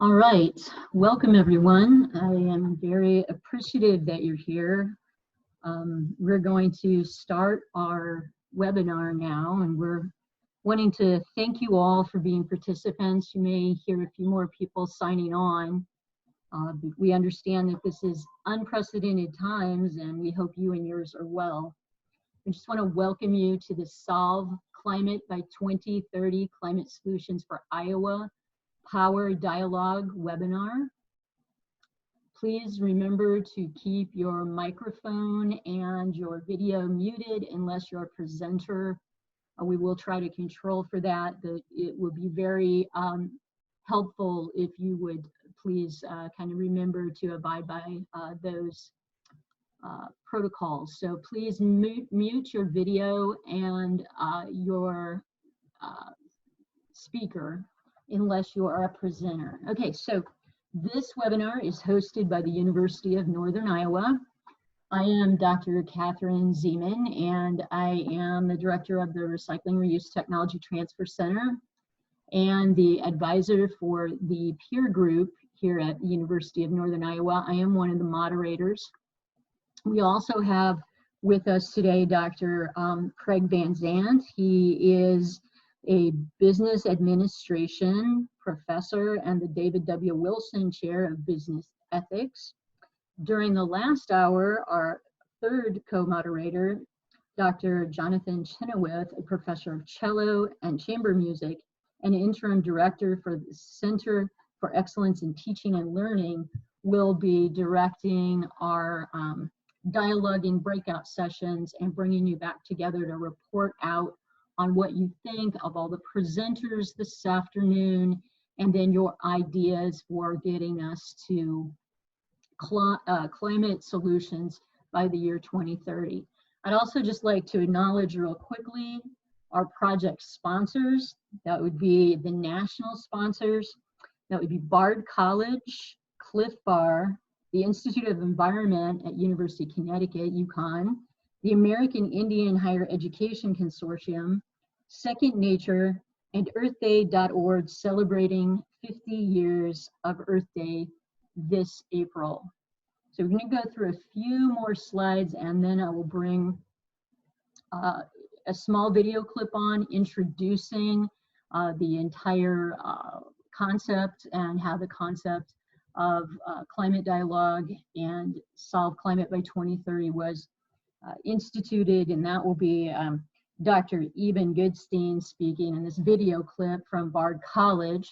All right, welcome everyone. I am very appreciative that you're here. We're going to start our webinar now, and we're wanting to thank you all for being participants. You may hear a few more people signing on. We understand that this is unprecedented times, and we hope you and yours are well. I just want to welcome you to the Solve Climate by 2030 Climate Solutions for Iowa Power Dialog webinar. Please remember to keep your microphone and your video muted unless you're a presenter. We will try to control for that, but it would be very helpful if you would please kind of remember to abide by those protocols. So please mute your video and your speaker unless you are a presenter. Okay, so this webinar is hosted by the University of Northern Iowa. I am Dr. Catherine Zeman, and I am the director of the Recycling Reuse Technology Transfer Center and the advisor for the peer group here at the University of Northern Iowa. I am one of the moderators. We also have with us today Dr. Craig Van Zandt. He is a business administration professor and the David W. Wilson Chair of Business Ethics. During the last hour, our third co-moderator, Dr. Johannsen, a professor of cello and chamber music and interim director for the Center for Excellence in Teaching and Learning, will be directing our dialoguing breakout sessions and bringing you back together to report out on what you think of all the presenters this afternoon, and then your ideas for getting us to climate solutions by the year 2030. I'd also just like to acknowledge real quickly our project sponsors. That would be the national sponsors. That would be Bard College, Cliff Bar, the Institute of Environment at University of Connecticut, UConn, the American Indian Higher Education Consortium, Second Nature, and EarthDay.org, celebrating 50 years of Earth Day this April. So we're going to go through a few more slides, and then I will bring a small video clip on introducing the entire concept and how the concept of climate dialogue and Solve Climate by 2030 was instituted, and that will be Dr. Eben Goodstein speaking in this video clip from Bard College.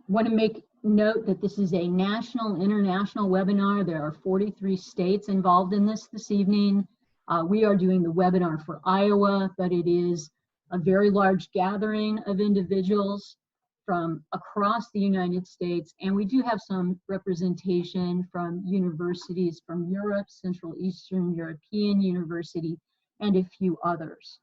Want to make note that this is a national, international webinar. There are 43 states involved in this evening. We are doing the webinar for Iowa, but it is a very large gathering of individuals from across the United States, and we do have some representation from universities from Europe, Central Eastern European University, and a few others.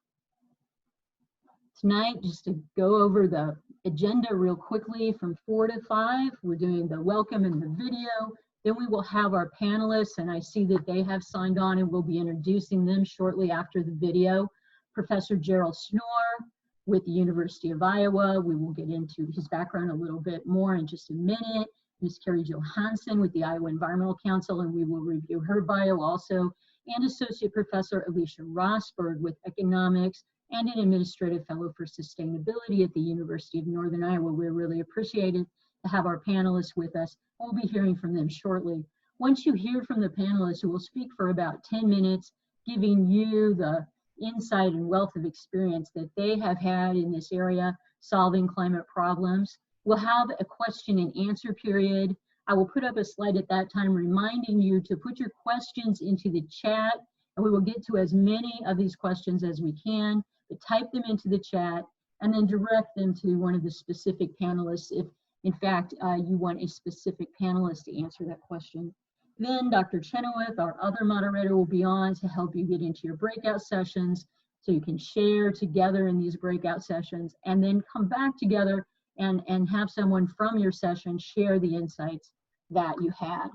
Tonight, just to go over the agenda real quickly, from 4 to 5, we're doing the welcome and the video. Then we will have our panelists, and I see that they have signed on, and we'll be introducing them shortly after the video. Professor Jerald Schnoor with the University of Iowa. We will get into his background a little bit more in just a minute. Ms. Kerri Johannsen with the Iowa Environmental Council, and we will review her bio also. And Associate Professor Alicia Rosburg with Economics and an Administrative Fellow for Sustainability at the University of Northern Iowa. We're really appreciated to have our panelists with us. We'll be hearing from them shortly. Once you hear from the panelists, who will speak for about 10 minutes, giving you the insight and wealth of experience that they have had in this area, solving climate problems. We'll have a question and answer period. I will put up a slide at that time reminding you to put your questions into the chat, and we will get to as many of these questions as we can, but type them into the chat and then direct them to one of the specific panelists if, in fact, you want a specific panelist to answer that question. Then Dr. Chenoweth, our other moderator, will be on to help you get into your breakout sessions so you can share together in these breakout sessions, and then come back together and have someone from your session share the insights that you had.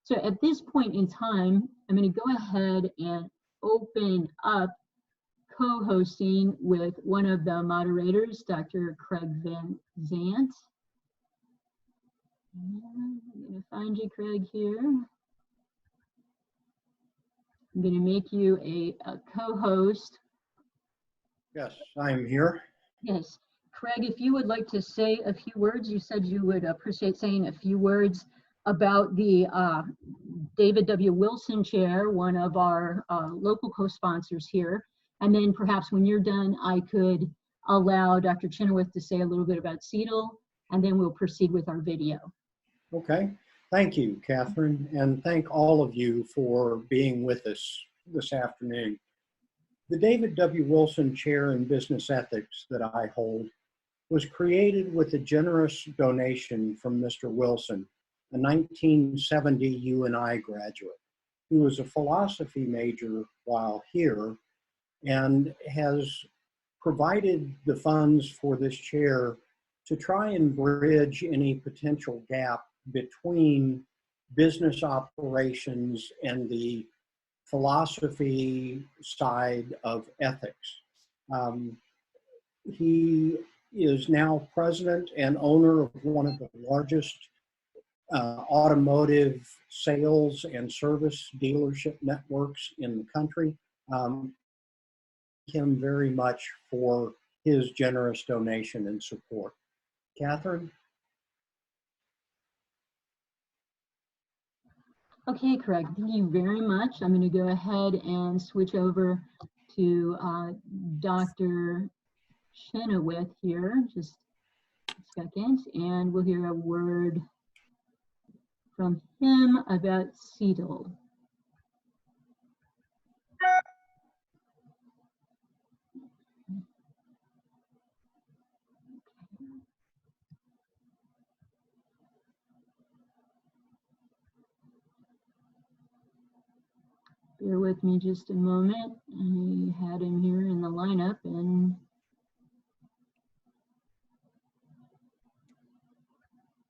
So at this point in time, I'm going to go ahead and open up co-hosting with one of the moderators, Dr. Craig Van Zant. I'm going to find you, Craig, here. I'm going to make you a co-host. Yes, I'm here. Yes. Craig, if you would like to say a few words, you said you would appreciate saying a few words about the David W. Wilson Chair, one of our local co-sponsors here. And then perhaps when you're done, I could allow Dr. Chenoweth to say a little bit about CETL, and then we'll proceed with our video. Okay. Thank you, Catherine, and thank all of you for being with us this afternoon. The David W. Wilson Chair in Business Ethics that I hold was created with a generous donation from Mr. Wilson, a 1970 UNI graduate, who was a philosophy major while here and has provided the funds for this chair to try and bridge any potential gap between business operations and the philosophy side of ethics. He is now president and owner of one of the largest automotive sales and service dealership networks in the country. Him very much for his generous donation and support. Catherine? Okay, Craig, thank you very much. I'm going to go ahead and switch over to Dr. Chenoweth here, just a second, and we'll hear a word from him about CETL. Bear with me just a moment. I had him here in the lineup, and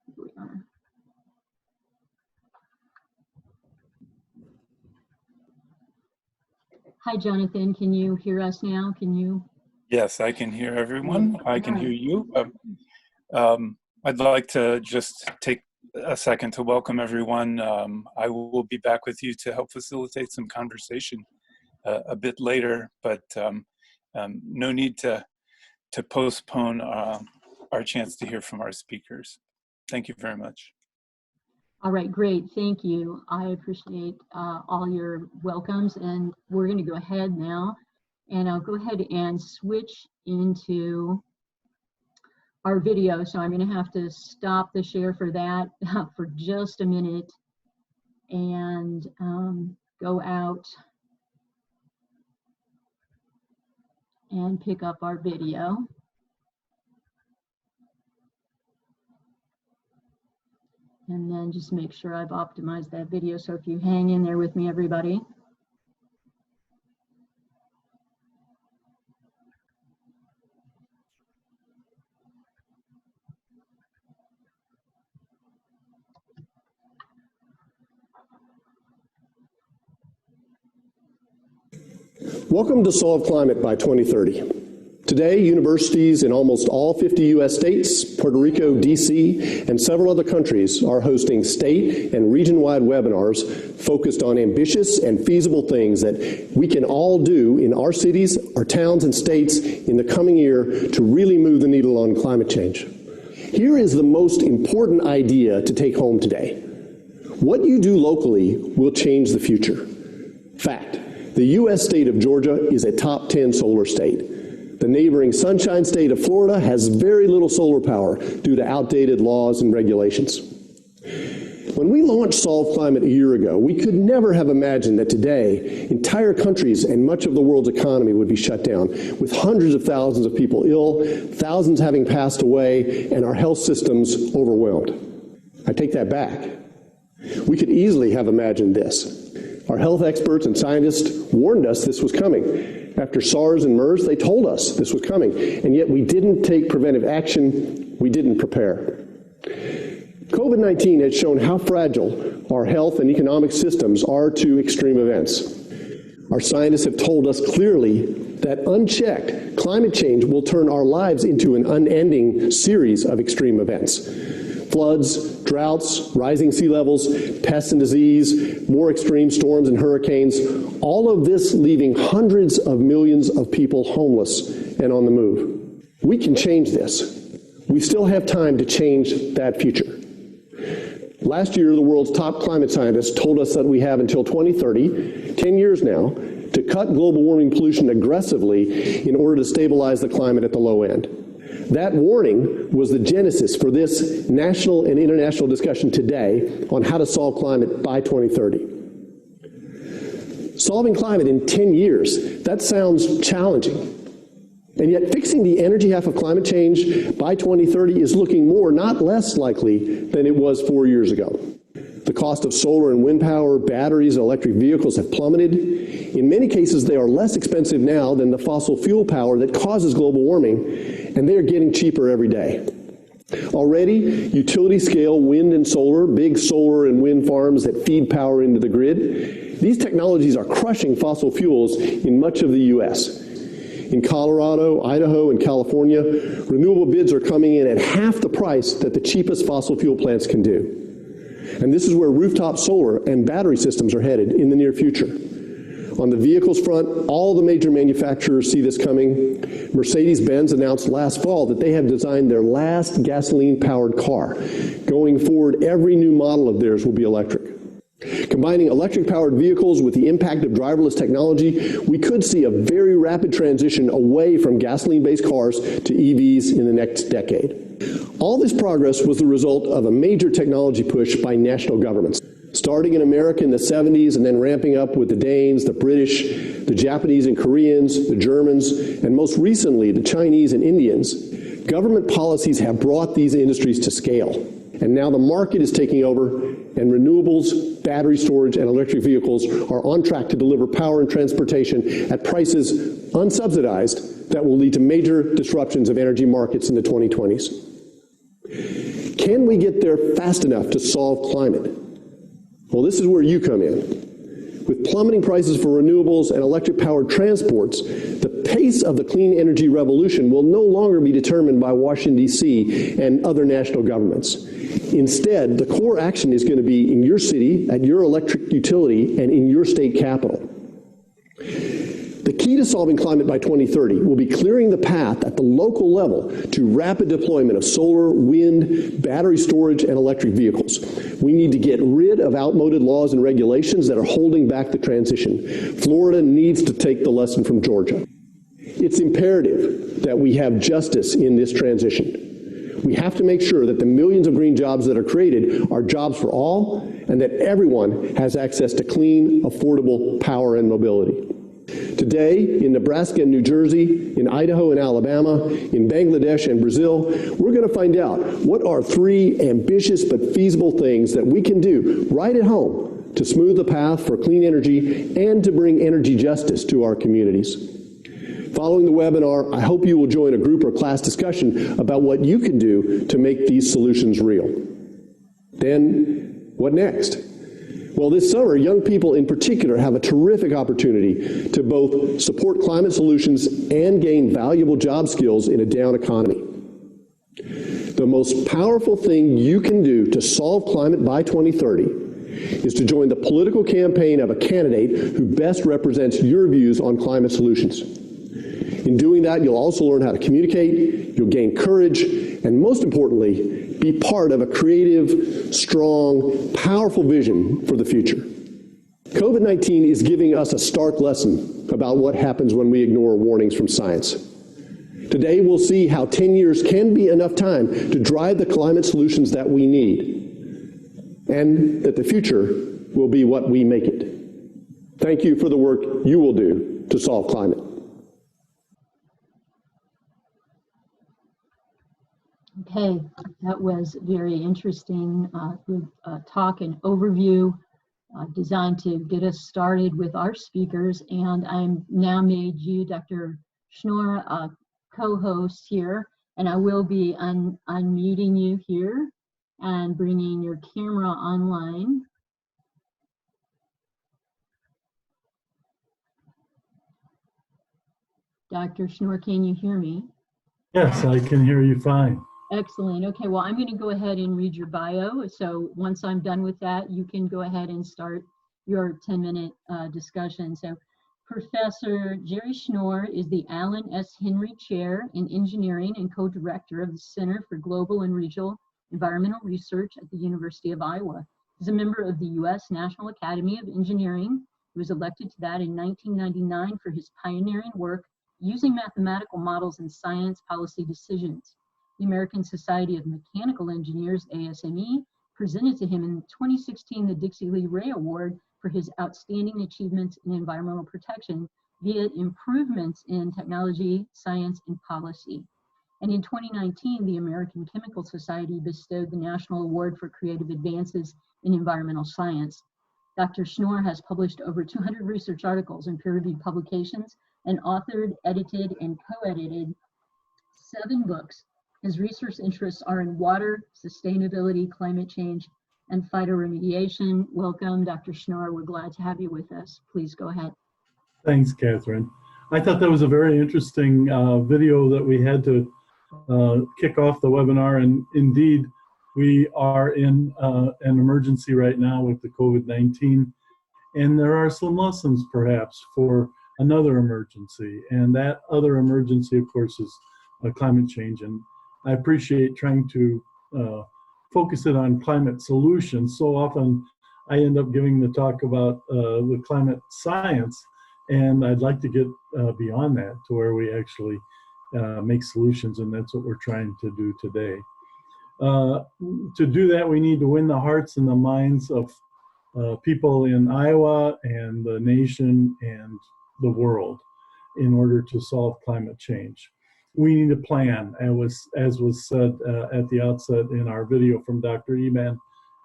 here we are. Hi, Jonathan. Can you hear us now? Can you? Yes, I can hear everyone. I can hear you. I'd like to just take a second to welcome everyone. I will be back with you to help facilitate some conversation a bit later, but no need to postpone our chance to hear from our speakers. Thank you very much. All right, great, thank you. I appreciate all your welcomes, and we're going to go ahead now, and I'll go ahead and switch into our video. So I'm going to have to stop the share for that for just a minute and go out and pick up our video. And then just make sure I've optimized that video. So if you hang in there with me, everybody. Welcome to Solve Climate by 2030. Today, universities in almost all 50 U.S. states, Puerto Rico, D.C., and several other countries are hosting state and region-wide webinars focused on ambitious and feasible things that we can all do in our cities, our towns, and states in the coming year to really move the needle on climate change. Here is the most important idea to take home today. What you do locally will change the future. Fact. The U.S. state of Georgia is a top 10 solar state. The neighboring Sunshine State of Florida has very little solar power due to outdated laws and regulations. When we launched Solve Climate a year ago, we could never have imagined that today entire countries and much of the world's economy would be shut down, with hundreds of thousands of people ill, thousands having passed away, and our health systems overwhelmed. I take that back. We could easily have imagined this. Our health experts and scientists warned us this was coming. After SARS and MERS, they told us this was coming, and yet we didn't take preventive action, we didn't prepare. COVID-19 has shown how fragile our health and economic systems are to extreme events. Our scientists have told us clearly that unchecked, climate change will turn our lives into an unending series of extreme events. Floods, droughts, rising sea levels, pests and disease, more extreme storms and hurricanes, all of this leaving hundreds of millions of people homeless and on the move. We can change this. We still have time to change that future. Last year, the world's top climate scientists told us that we have until 2030, 10 years now, to cut global warming pollution aggressively in order to stabilize the climate at the low end. That warning was the genesis for this national and international discussion today on how to solve climate by 2030. Solving climate in 10 years, that sounds challenging. And yet fixing the energy half of climate change by 2030 is looking more, not less likely than it was 4 years ago. The cost of solar and wind power, batteries, and electric vehicles have plummeted. In many cases, they are less expensive now than the fossil fuel power that causes global warming, and they are getting cheaper every day. Already, utility-scale wind and solar, big solar and wind farms that feed power into the grid, these technologies are crushing fossil fuels in much of the U.S. In Colorado, Idaho, and California, renewable bids are coming in at half the price that the cheapest fossil fuel plants can do. And this is where rooftop solar and battery systems are headed in the near future. On the vehicles front, all the major manufacturers see this coming. Mercedes-Benz announced last fall that they have designed their last gasoline-powered car. Going forward, every new model of theirs will be electric. Combining electric-powered vehicles with the impact of driverless technology, we could see a very rapid transition away from gasoline-based cars to EVs in the next decade. All this progress was the result of a major technology push by national governments. Starting in America in the 70s and then ramping up with the Danes, the British, the Japanese and Koreans, the Germans, and most recently the Chinese and Indians, government policies have brought these industries to scale. And now the market is taking over, and renewables, battery storage, and electric vehicles are on track to deliver power and transportation at prices unsubsidized that will lead to major disruptions of energy markets in the 2020s. Can we get there fast enough to solve climate? Well, this is where you come in. With plummeting prices for renewables and electric-powered transports, the pace of the clean energy revolution will no longer be determined by Washington, D.C. and other national governments. Instead, the core action is going to be in your city, at your electric utility, and in your state capital. The key to solving climate by 2030 will be clearing the path at the local level to rapid deployment of solar, wind, battery storage, and electric vehicles. We need to get rid of outmoded laws and regulations that are holding back the transition. Florida needs to take the lesson from Georgia. It's imperative that we have justice in this transition. We have to make sure that the millions of green jobs that are created are jobs for all, and that everyone has access to clean, affordable power and mobility. Today, in Nebraska and New Jersey, in Idaho and Alabama, in Bangladesh and Brazil, we're going to find out what are 3 ambitious but feasible things that we can do right at home to smooth the path for clean energy and to bring energy justice to our communities. Following the webinar, I hope you will join a group or class discussion about what you can do to make these solutions real. Then, what next? Well, this summer, young people in particular have a terrific opportunity to both support climate solutions and gain valuable job skills in a down economy. The most powerful thing you can do to solve climate by 2030 is to join the political campaign of a candidate who best represents your views on climate solutions. In doing that, you'll also learn how to communicate, you'll gain courage, and most importantly, be part of a creative, strong, powerful vision for the future. COVID-19 is giving us a stark lesson about what happens when we ignore warnings from science. Today, we'll see how 10 years can be enough time to drive the climate solutions that we need, and that the future will be what we make it. Thank you for the work you will do to solve climate. Okay, that was very interesting talk and overview designed to get us started with our speakers. And I'm now made you, Dr. Schnoor, co-host here, and I will be unmuting you here and bringing your camera online. Dr. Schnoor, can you hear me? Yes, I can hear you fine. Excellent. Okay, well, I'm going to go ahead and read your bio. So once I'm done with that, you can go ahead and start your 10-minute discussion. So Professor Jerry Schnoor is the Allen S. Henry Chair in Engineering and co-director of the Center for Global and Regional Environmental Research at the University of Iowa. He's a member of the U.S. National Academy of Engineering. He was elected to that in 1999 for his pioneering work using mathematical models in science policy decisions. The American Society of Mechanical Engineers, ASME, presented to him in 2016 the Dixie Lee Ray Award for his outstanding achievements in environmental protection via improvements in technology, science, and policy. And in 2019, the American Chemical Society bestowed the National Award for Creative Advances in Environmental Science. Dr. Schnoor has published over 200 research articles in peer-reviewed publications and authored, edited, and co-edited 7 books. His research interests are in water, sustainability, climate change, and phytoremediation. Welcome, Dr. Schnoor. We're glad to have you with us. Please go ahead. Thanks, Catherine. I thought that was a very interesting video that we had to kick off the webinar. And indeed, we are in an emergency right now with the COVID-19. And there are some lessons, perhaps, for another emergency. And that other emergency, of course, is climate change. And I appreciate trying to focus it on climate solutions. So often I end up giving the talk about the climate science, and I'd like to get beyond that to where we actually make solutions, and that's what we're trying to do today. To do that, we need to win the hearts and the minds of people in Iowa and the nation and the world in order to solve climate change. We need a plan, as was said at the outset in our video from Dr. Eban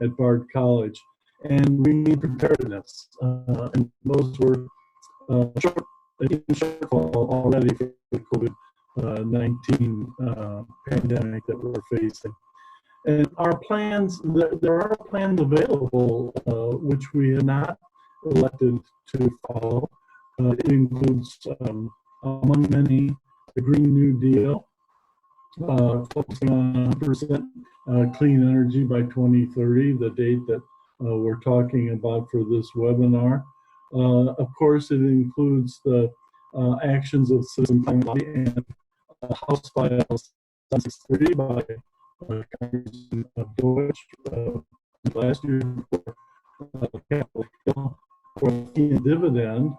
at Bard College, and we need preparedness. And those were shortfall already for the COVID-19 pandemic that we're facing. And our plans, there are plans available which we have not elected to follow. It includes, among many, the Green New Deal, focusing on 100% clean energy by 2030, the date that we're talking about for this webinar. Of course, it includes the actions of citizen climate lobby and House File 763 by Congressman Deutsch last year for Capitol Hill for a fee and dividend,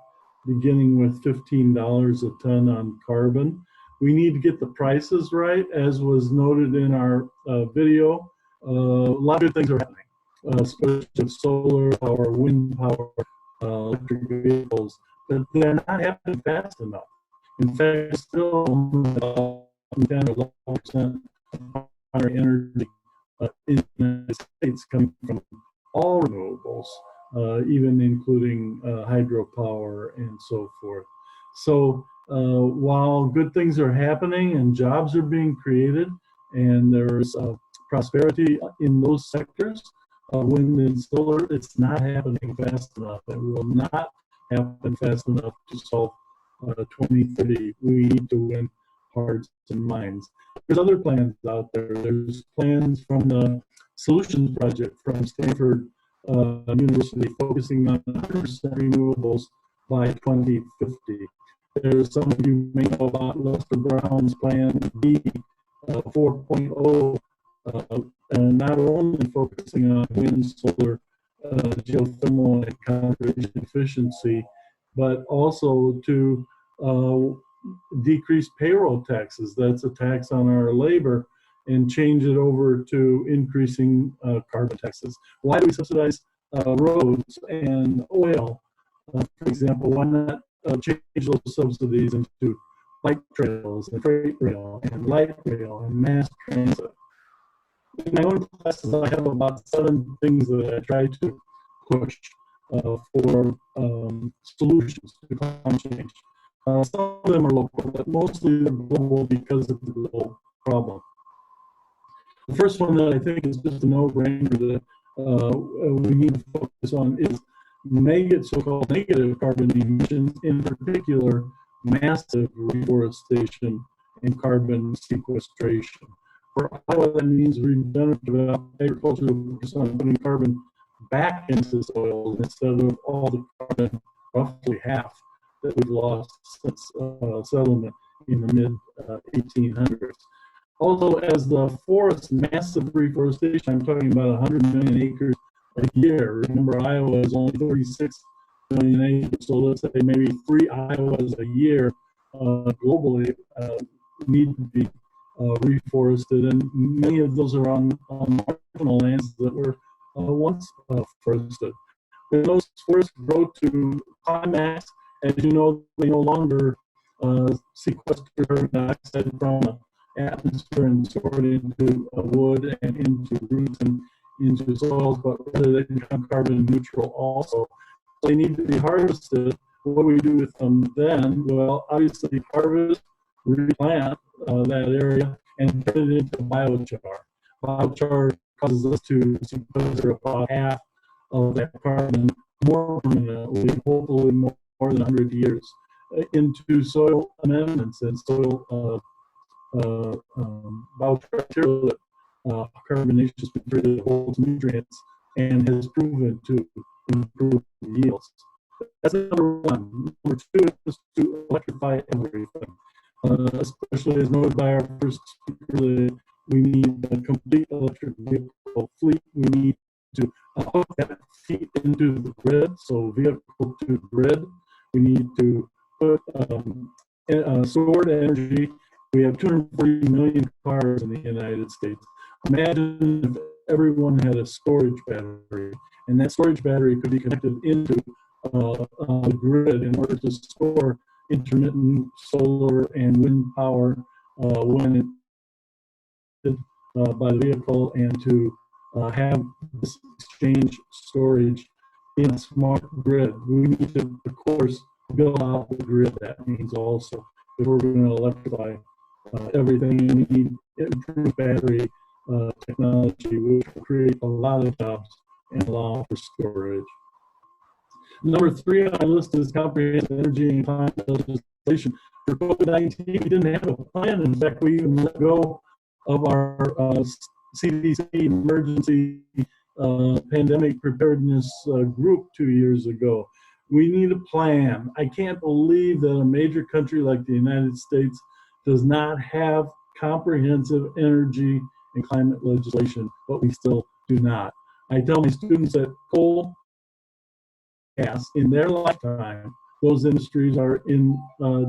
beginning with $15 a ton on carbon. We need to get the prices right, as was noted in our video. A lot of good things are happening, especially solar power, wind power, electric vehicles, but they're not happening fast enough. In fact, still 10 or 11% of our energy in the United States coming from all renewables, even including hydropower and so forth. So while good things are happening and jobs are being created and there's prosperity in those sectors, wind and solar, it's not happening fast enough. It will not happen fast enough to solve 2030. We need to win hearts and minds. There's other plans out there. There's plans from the Solutions Project from Stanford University focusing on 100% renewables by 2050. There's some of you may know about Lester Brown's plan B 4.0, and not only focusing on wind, solar, geothermal, and conservation efficiency, but also to decrease payroll taxes. That's a tax on our labor, and change it over to increasing carbon taxes. Why do we subsidize roads and oil? For example, why not change those subsidies into bike trails and freight rail and light rail and mass transit? In my own classes, I have about 7 things that I try to push for solutions to climate change. Some of them are local, but mostly they're global because of the global problem. The first one that I think is just a no-brainer that we need to focus on is so-called negative carbon emissions, in particular, massive reforestation and carbon sequestration. For Iowa, that means regenerative agriculture focus on putting carbon back into soil instead of all the carbon, roughly half, that we've lost since settlement in the mid-1800s. Also, as the forest, massive reforestation, I'm talking about 100 million acres a year. Remember, Iowa is only 36 million acres, so let's say maybe 3 Iowas a year globally need to be reforested, and many of those are on marginal lands that were once forested. When those forests grow to climax, as you know, they no longer sequester carbon dioxide from the atmosphere and store it into wood and into roots and into soils, but rather they become carbon neutral also. So they need to be harvested. What do we do with them then? Well, obviously harvest, replant that area, and turn it into biochar. Biochar causes us to sequester about half of that carbon more permanently, hopefully more than 100 years, into soil amendments and soil biochar that carbonaceous material that holds nutrients and has proven to improve yields. That's number one. Number 2 is to electrify everything. Especially as noted by our first speaker, we need a complete electric vehicle fleet. We need to hook that feed into the grid, so vehicle to grid. We need to put stored energy. We have 240 million cars in the United States. Imagine if everyone had a storage battery, and that storage battery could be connected into the grid in order to store intermittent solar and wind power when it's by the vehicle, and to have this exchange storage in a smart grid. We need to, of course, build out the grid. That means also if we're going to electrify everything, we need improved battery technology, which will create a lot of jobs and allow for storage. Number 3 on my list is comprehensive energy and climate legislation. For COVID-19, we didn't have a plan. In fact, we even let go of our CDC emergency pandemic preparedness group 2 years ago. We need a plan. I can't believe that a major country like the United States does not have comprehensive energy and climate legislation, but we still do not. I tell my students that coal, gas, in their lifetime, those industries are in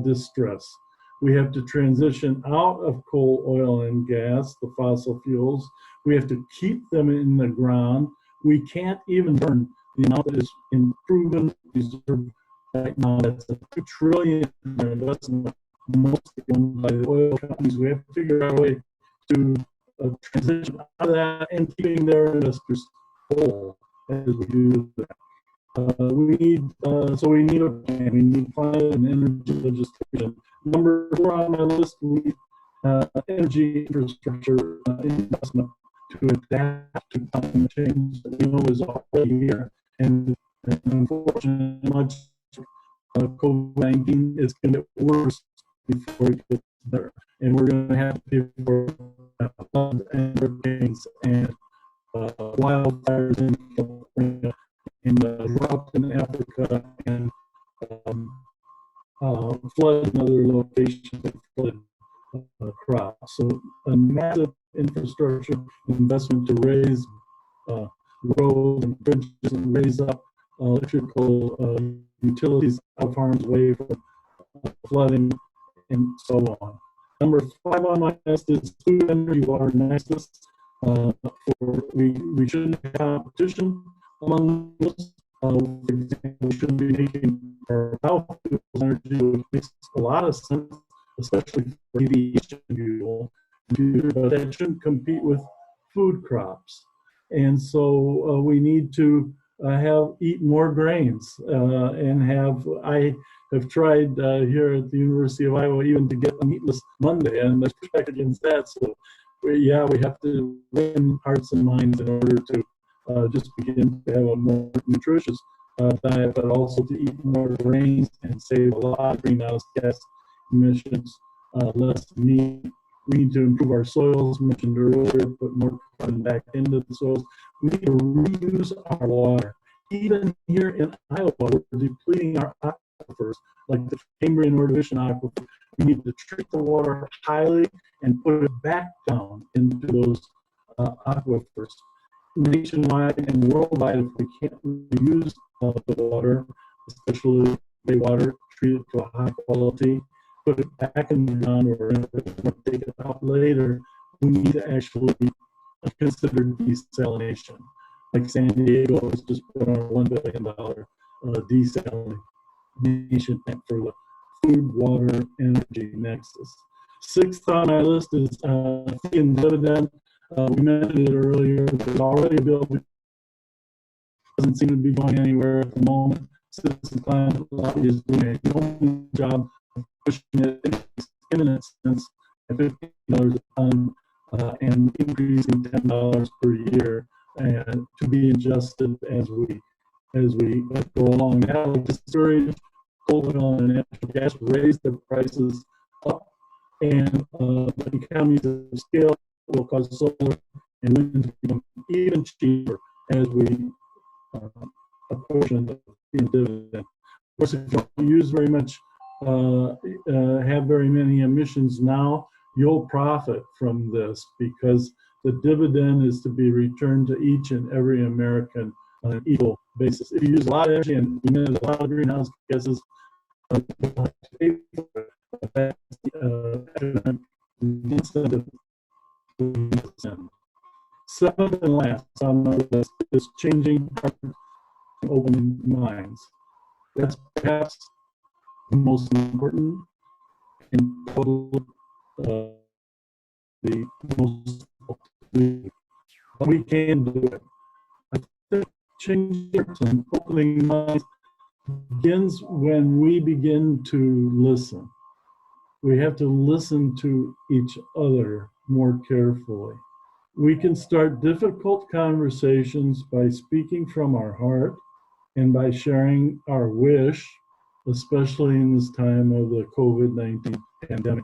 distress. We have to transition out of coal, oil, and gas, the fossil fuels. We have to keep them in the ground. We can't even burn the amount that is in proven reserve right now. That's a $2 trillion investment, mostly owned by the oil companies. We have to figure out a way to transition out of that and keeping their investors whole as we do that. We need a plan. We need climate and energy legislation. Number 4 on my list, we need energy infrastructure investment to adapt to climate change that we know is already here. And unfortunately, much COVID-19 is going to get worse before it gets better. And we're going to have to pay for floods and hurricanes and wildfires in California, in drought in Africa, and flood in other locations that flood crops. So a massive infrastructure investment to raise roads and bridges and raise up electrical utilities out of harm's way from flooding and so on. Number 5 on my list is food, energy, water, and access. We shouldn't have competition among us. For example, we shouldn't be making our biofuels energy, which makes a lot of sense, especially for aviation fuel, but that shouldn't compete with food crops. And so we need to eat more grains I have tried here at the University of Iowa even to get a meatless Monday, and there's pushback against that. So we have to win hearts and minds in order to just begin to have a more nutritious diet, but also to eat more grains and save a lot of greenhouse gas emissions, less meat. We need to improve our soils, mentioned earlier, put more carbon back into the soils. We need to reuse our water. Even here in Iowa, we're depleting our aquifers, like the Cambrian Ordovician aquifer. We need to treat the water highly and put it back down into those aquifers. Nationwide and worldwide, if we can't reuse the water, especially water, treat it to a high quality, put it back in the ground or take it out later, we need to actually consider desalination. Like San Diego has just put on a $1 billion desalination plant for the food, water, energy nexus. 6th on my list is fee and dividend. We mentioned it earlier. There's already a bill that doesn't seem to be going anywhere at the moment. Citizen Climate Lobby is doing a good job of pushing it in its imminent sense at $15 a ton and increasing $10 per year and to be adjusted as we go along. That will discourage coal, oil, and natural gas, raise their prices up, and the economies of scale will cause solar and wind to become even cheaper as we apportion the dividend. Of course, if you don't use very much, have very many emissions now, you'll profit from this because the dividend is to be returned to each and every American on an equal basis. If you use a lot of energy and emit a lot of greenhouse gases, incentive. 7th and last on our list is changing hearts and opening minds. That's perhaps the most important and total, the most, we can do it. I think changing hearts and opening minds begins when we begin to listen. We have to listen to each other more carefully. We can start difficult conversations by speaking from our heart and by sharing our wish, especially in this time of the COVID-19 pandemic,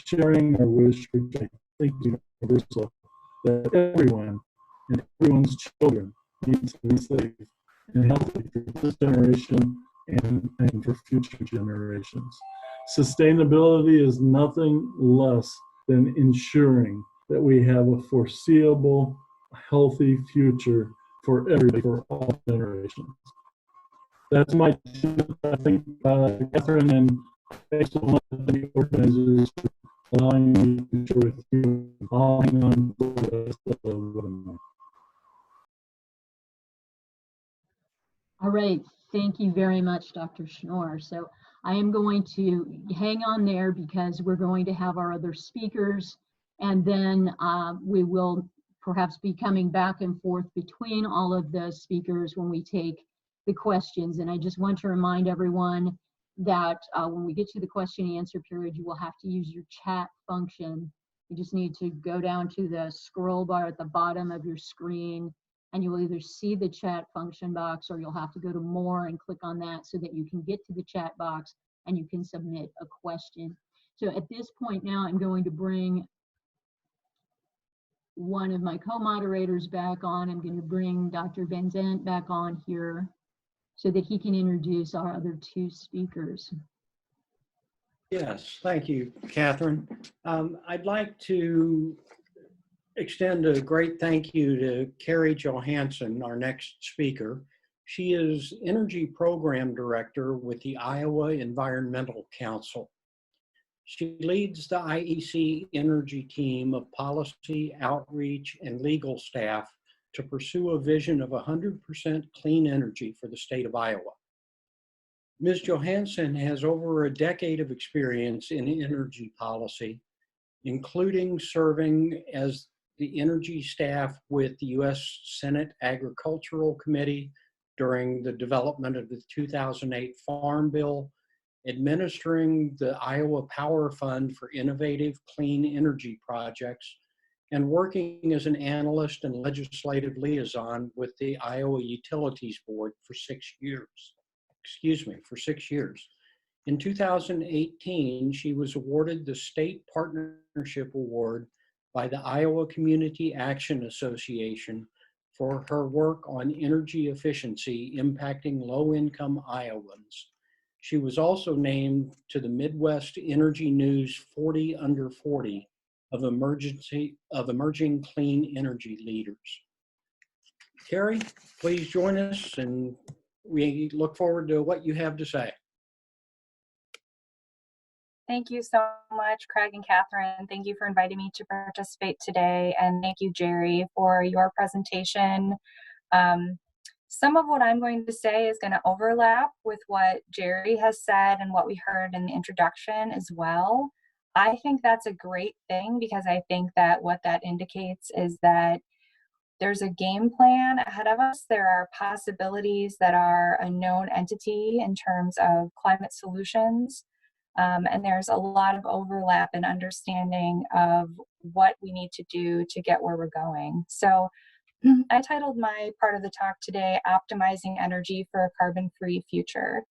sharing our wish, which I think is universal, that everyone and everyone's children need to be safe and healthy for this generation and for future generations. Sustainability is nothing less than ensuring that we have a foreseeable, healthy future for everybody, for all generations. That's my tip. I think Catherine and thanks so much to the organizers for allowing me to share with you. I'll hang on for the rest of the webinar. All right, thank you very much, Dr. Schnoor. So I am going to hang on there because we're going to have our other speakers, and then we will perhaps be coming back and forth between all of the speakers when we take the questions. And I just want to remind everyone that when we get to the question and answer period, you will have to use your chat function. You just need to go down to the scroll bar at the bottom of your screen, and you will either see the chat function box, or you'll have to go to more and click on that so that you can get to the chat box and you can submit a question. So at this point now, I'm going to bring one of my co-moderators back on. I'm going to bring Dr. Van Zandt back on here so that he can introduce our other two speakers. Yes, thank you, Catherine. I'd like to extend a great thank you to Kerri Johannsen, our next speaker. She is Energy Program Director with the Iowa Environmental Council. She leads the IEC Energy team of policy, outreach, and legal staff to pursue a vision of 100% clean energy for the state of Iowa. Ms. Johannsen has over a decade of experience in energy policy, including serving as the energy staff with the U.S. Senate Agricultural Committee during the development of the 2008 Farm Bill, administering the Iowa Power Fund for innovative clean energy projects, and working as an analyst and legislative liaison with the Iowa Utilities Board for 6 years. For 6 years. In 2018, she was awarded the State Partnership Award by the Iowa Community Action Association for her work on energy efficiency impacting low-income Iowans. She was also named to the Midwest Energy News 40 Under 40 of emerging clean energy leaders. Kerri, please join us, and we look forward to what you have to say. Thank you so much, Craig and Catherine. Thank you for inviting me to participate today. And thank you, Jerry, for your presentation. Some of what I'm going to say is going to overlap with what Jerry has said and what we heard in the introduction as well. I think that's a great thing, because I think that what that indicates is that there's a game plan ahead of us. There are possibilities that are a known entity in terms of climate solutions. And there's a lot of overlap and understanding of what we need to do to get where we're going. So I titled my part of the talk today, Optimizing Energy for a Carbon-Free Future.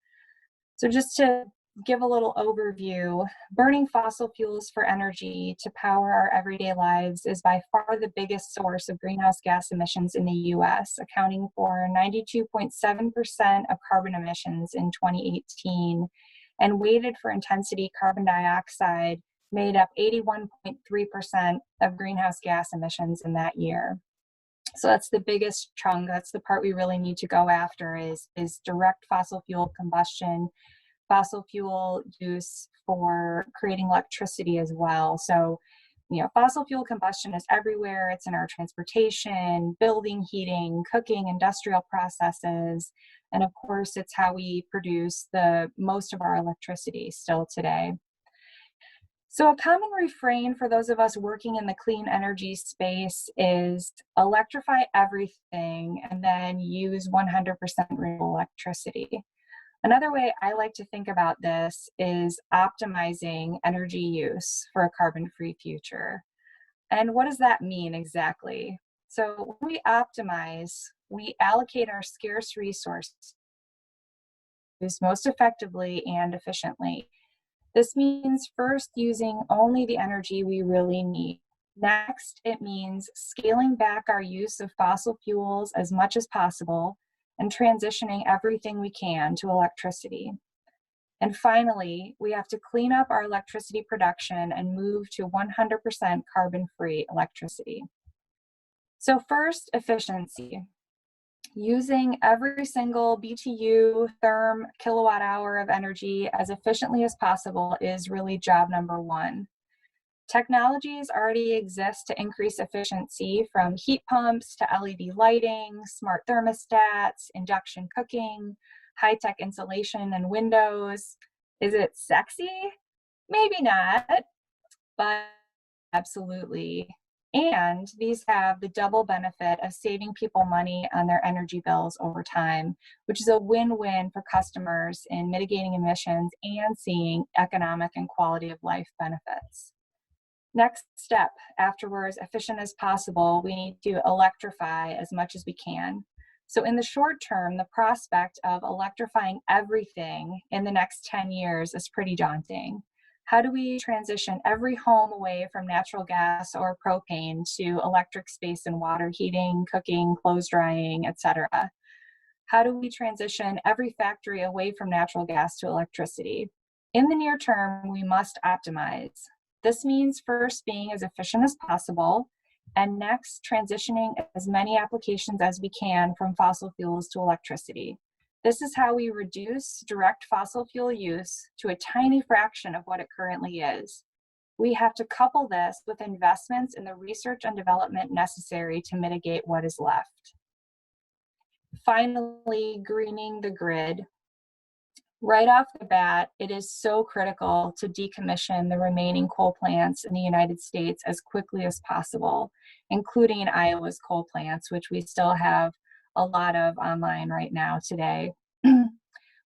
So just to give a little overview, burning fossil fuels for energy to power our everyday lives is by far the biggest source of greenhouse gas emissions in the US, accounting for 92.7% of carbon emissions in 2018, and weighted for intensity carbon dioxide made up 81.3% of greenhouse gas emissions in that year. So that's the biggest chunk. That's the part we really need to go after is direct fossil fuel combustion, fossil fuel use for creating electricity as well. So, you know, fossil fuel combustion is everywhere. It's in our transportation, building, heating, cooking, industrial processes. And of course, it's how we produce the most of our electricity still today. So a common refrain for those of us working in the clean energy space is electrify everything and then use 100% renewable electricity. Another way I like to think about this is optimizing energy use for a carbon-free future. And what does that mean exactly? So when we optimize, we allocate our scarce resources most effectively and efficiently. This means first using only the energy we really need. Next, it means scaling back our use of fossil fuels as much as possible and transitioning everything we can to electricity. And finally, we have to clean up our electricity production and move to 100% carbon-free electricity. So first, efficiency. Using every single BTU, therm, kilowatt hour of energy as efficiently as possible is really job number one. Technologies already exist to increase efficiency, from heat pumps to LED lighting, smart thermostats, induction cooking, high-tech insulation and windows. Is it sexy? Maybe not, but absolutely. And these have the double benefit of saving people money on their energy bills over time, which is a win-win for customers in mitigating emissions and seeing economic and quality of life benefits. Next step, after we're as efficient as possible, we need to electrify as much as we can. So in the short term, the prospect of electrifying everything in the next 10 years is pretty daunting. How do we transition every home away from natural gas or propane to electric space and water heating, cooking, clothes drying, etc.? How do we transition every factory away from natural gas to electricity? In the near term, we must optimize. This means first being as efficient as possible, and next transitioning as many applications as we can from fossil fuels to electricity. This is how we reduce direct fossil fuel use to a tiny fraction of what it currently is. We have to couple this with investments in the research and development necessary to mitigate what is left. Finally, greening the grid. Right off the bat, it is so critical to decommission the remaining coal plants in the United States as quickly as possible, including Iowa's coal plants, which we still have a lot of online right now today.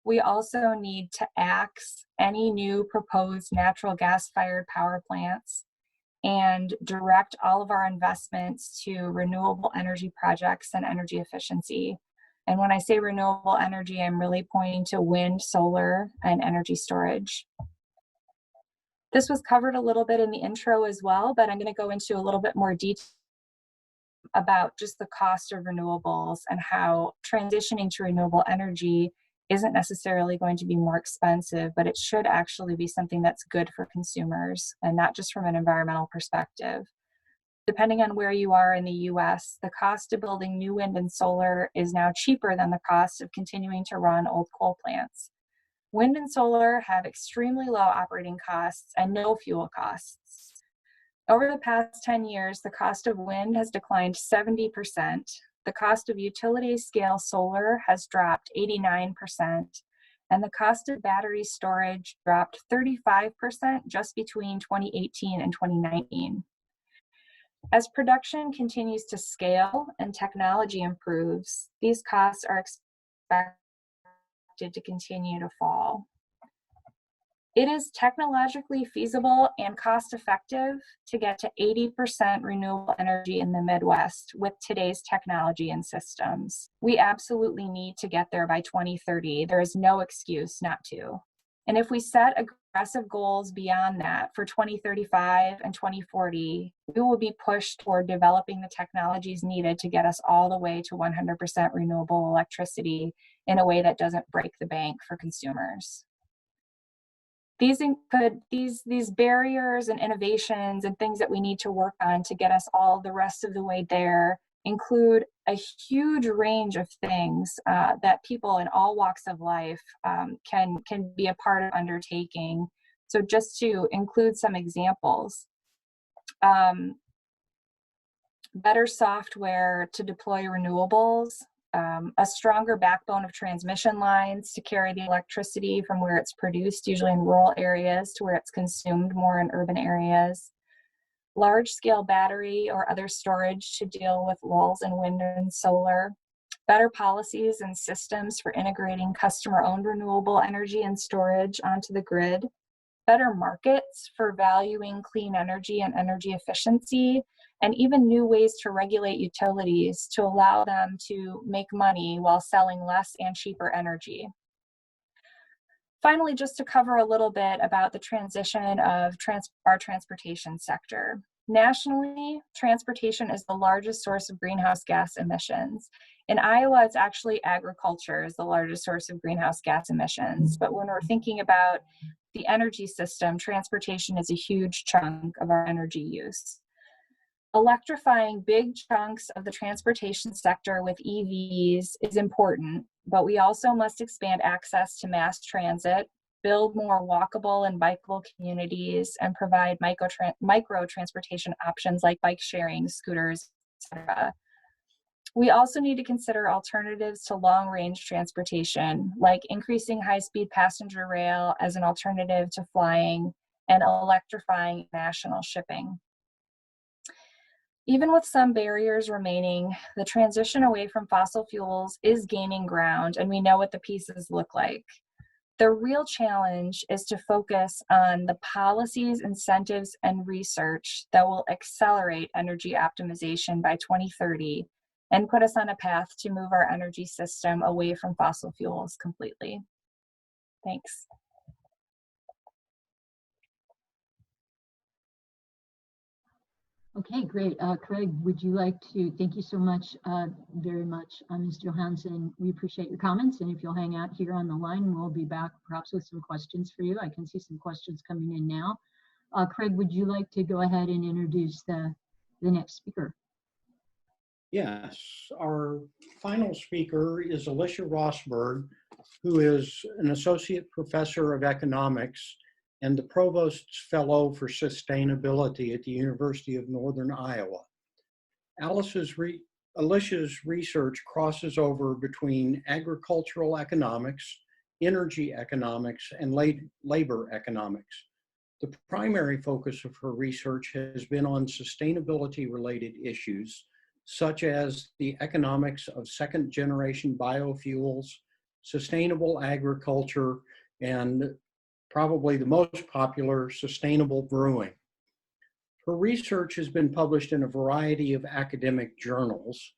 We also need to axe any new proposed natural gas-fired power plants and direct all of our investments to renewable energy projects and energy efficiency. And when I say renewable energy, I'm really pointing to wind, solar, and energy storage. This was covered a little bit in the intro as well, but I'm going to go into a little bit more detail about just the cost of renewables and how transitioning to renewable energy isn't necessarily going to be more expensive, but it should actually be something that's good for consumers and not just from an environmental perspective. Depending on where you are in the US, the cost of building new wind and solar is now cheaper than the cost of continuing to run old coal plants. Wind and solar have extremely low operating costs and no fuel costs. Over the past 10 years, the cost of wind has declined 70%. The cost of utility scale solar has dropped 89%, and the cost of battery storage dropped 35% just between 2018 and 2019. As production continues to scale and technology improves, these costs are expected to continue to fall. It is technologically feasible and cost-effective to get to 80% renewable energy in the Midwest with today's technology and systems. We absolutely need to get there by 2030. There is no excuse not to. And if we set aggressive goals beyond that for 2035 and 2040, we will be pushed toward developing the technologies needed to get us all the way to 100% renewable electricity in a way that doesn't break the bank for consumers. These barriers and innovations and things that we need to work on to get us all the rest of the way there include a huge range of things that people in all walks of life can be a part of undertaking. So just to include some examples, better software to deploy renewables, a stronger backbone of transmission lines to carry the electricity from where it's produced, usually in rural areas, to where it's consumed more in urban areas. Large-scale battery or other storage to deal with lulls in wind and solar. Better policies and systems for integrating customer-owned renewable energy and storage onto the grid. better markets for valuing clean energy and energy efficiency, and even new ways to regulate utilities to allow them to make money while selling less and cheaper energy. Finally, just to cover a little bit about the transition of our transportation sector. Nationally, transportation is the largest source of greenhouse gas emissions. In Iowa, it's actually agriculture is the largest source of greenhouse gas emissions. But when we're thinking about the energy system, transportation is a huge chunk of our energy use. Electrifying big chunks of the transportation sector with EVs is important, but we also must expand access to mass transit, build more walkable and bikeable communities, and provide micro transportation options like bike sharing, scooters, etc. We also need to consider alternatives to long-range transportation, like increasing high-speed passenger rail as an alternative to flying and electrifying national shipping. Even with some barriers remaining, the transition away from fossil fuels is gaining ground, and we know what the pieces look like. The real challenge is to focus on the policies, incentives, and research that will accelerate energy optimization by 2030 and put us on a path to move our energy system away from fossil fuels completely. Thanks. Okay, great. Craig, would you like to, thank you so much, very much, Ms. Johannsen. We appreciate your comments, and if you'll hang out here on the line, we'll be back perhaps with some questions for you. I can see some questions coming in now. Craig, would you like to go ahead and introduce the next speaker? Yes, our final speaker is Alicia Rosburg, who is an associate professor of economics and the Provost's Fellow for Sustainability at the University of Northern Iowa. Alicia's research crosses over between agricultural economics, energy economics, and labor economics. The primary focus of her research has been on sustainability-related issues, such as the economics of second-generation biofuels, sustainable agriculture, and probably the most popular, sustainable brewing. Her research has been published in a variety of academic journals.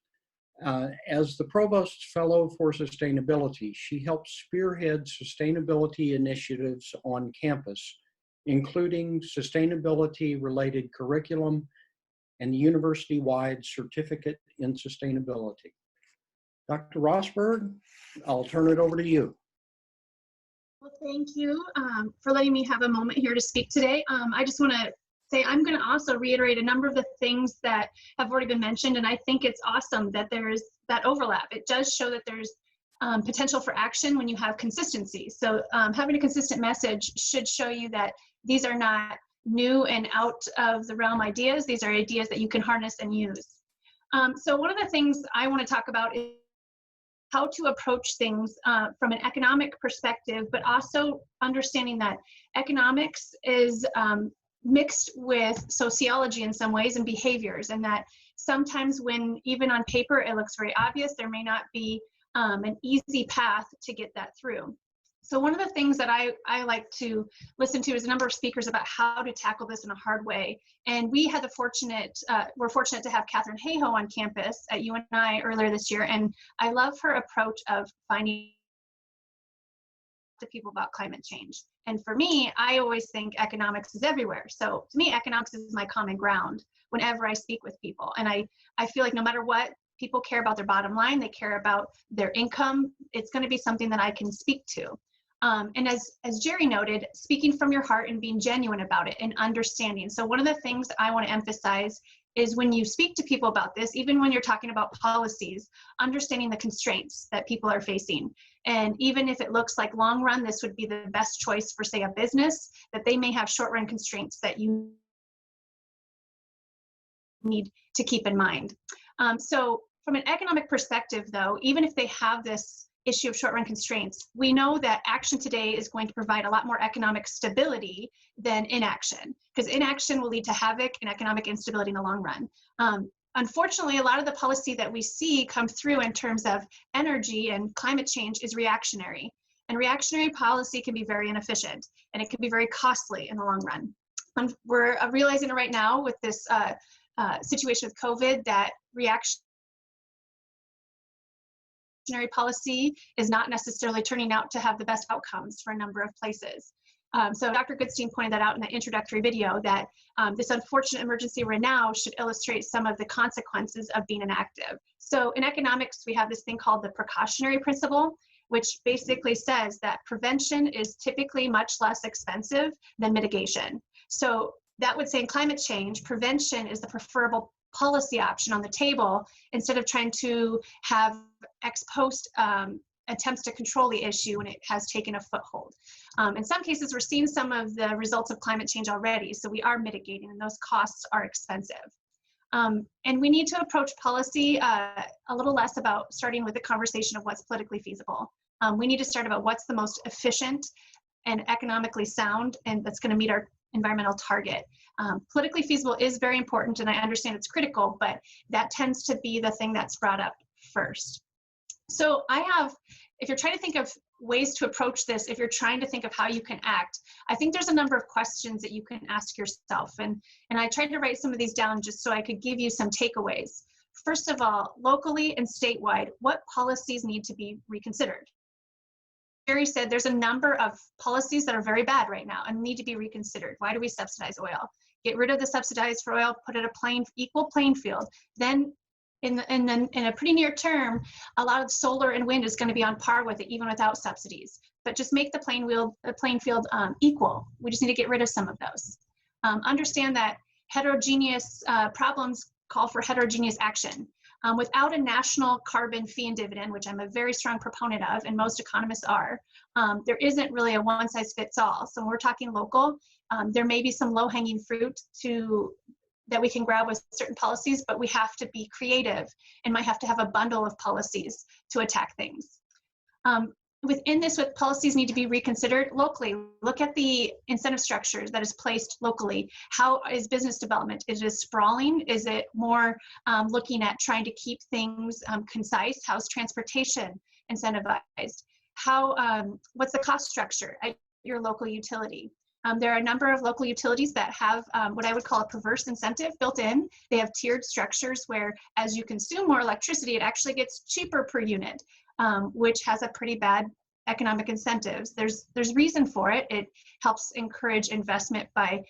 As the Provost's Fellow for Sustainability, she helps spearhead sustainability initiatives on campus, including sustainability-related curriculum and the university-wide certificate in sustainability. Dr. Rosburg, I'll turn it over to you. Well, thank you for letting me have a moment here to speak today. I just want to say I'm going to also reiterate a number of the things that have already been mentioned, and I think it's awesome that there's that overlap. It does show that there's potential for action when you have consistency. So having a consistent message should show you that these are not new and out of the realm ideas. These are ideas that you can harness and use. So one of the things I want to talk about is how to approach things from an economic perspective, but also understanding that economics is mixed with sociology in some ways and behaviors, and that sometimes when even on paper it looks very obvious, there may not be an easy path to get that through. So one of the things that I like to listen to is a number of speakers about how to tackle this in a hard way. And we had we're fortunate to have Catherine Hayhoe on campus at UNI earlier this year. And I love her approach of finding to people about climate change. And for me, I always think economics is everywhere. So to me, economics is my common ground whenever I speak with people. And I feel like no matter what, people care about their bottom line, they care about their income. It's going to be something that I can speak to. And as Jerry noted, speaking from your heart and being genuine about it and understanding. So one of the things I want to emphasize is when you speak to people about this, even when you're talking about policies, understanding the constraints that people are facing. And even if it looks like long run, this would be the best choice for, say, a business, that they may have short run constraints that you need to keep in mind. So from an economic perspective, though, even if they have this issue of short-run constraints, we know that action today is going to provide a lot more economic stability than inaction, because inaction will lead to havoc and economic instability in the long run. Unfortunately, a lot of the policy that we see come through in terms of energy and climate change is reactionary. And reactionary policy can be very inefficient, and it can be very costly in the long run. And we're realizing it right now with this situation with COVID that reactionary policy is not necessarily turning out to have the best outcomes for a number of places. So Dr. Goodstein pointed that out in the introductory video, that this unfortunate emergency we're in now should illustrate some of the consequences of being inactive. So in economics, we have this thing called the precautionary principle, which basically says that prevention is typically much less expensive than mitigation. So that would say in climate change, prevention is the preferable policy option on the table instead of trying to have ex post attempts to control the issue when it has taken a foothold. In some cases, we're seeing some of the results of climate change already, so we are mitigating, and those costs are expensive. And we need to approach policy a little less about starting with the conversation of what's politically feasible. We need to start about what's the most efficient and economically sound, and that's going to meet our environmental target. Politically feasible is very important, and I understand it's critical, but that tends to be the thing that's brought up first. So if you're trying to think of ways to approach this, if you're trying to think of how you can act, I think there's a number of questions that you can ask yourself. And I tried to write some of these down just so I could give you some takeaways. First of all, locally and statewide, what policies need to be reconsidered? Kerri said there's a number of policies that are very bad right now and need to be reconsidered. Why do we subsidize oil? Get rid of the subsidize for oil, put it a equal playing field. Then in a pretty near term, a lot of solar and wind is going to be on par with it, even without subsidies. But just make the playing field equal. We just need to get rid of some of those. Understand that heterogeneous problems call for heterogeneous action. Without a national carbon fee and dividend, which I'm a very strong proponent of, and most economists are, there isn't really a one-size-fits-all. So when we're talking local, there may be some low-hanging fruit that we can grab with certain policies, but we have to be creative and might have to have a bundle of policies to attack things. Within this, what policies need to be reconsidered locally. Look at the incentive structures that is placed locally. How is business development? Is it sprawling? Is it more looking at trying to keep things concise? How's transportation incentivized? What's the cost structure at your local utility? There are a number of local utilities that have what I would call a perverse incentive built in. They have tiered structures where as you consume more electricity, it actually gets cheaper per unit, which has a pretty bad economic incentives. There's reason for it. It helps encourage investment by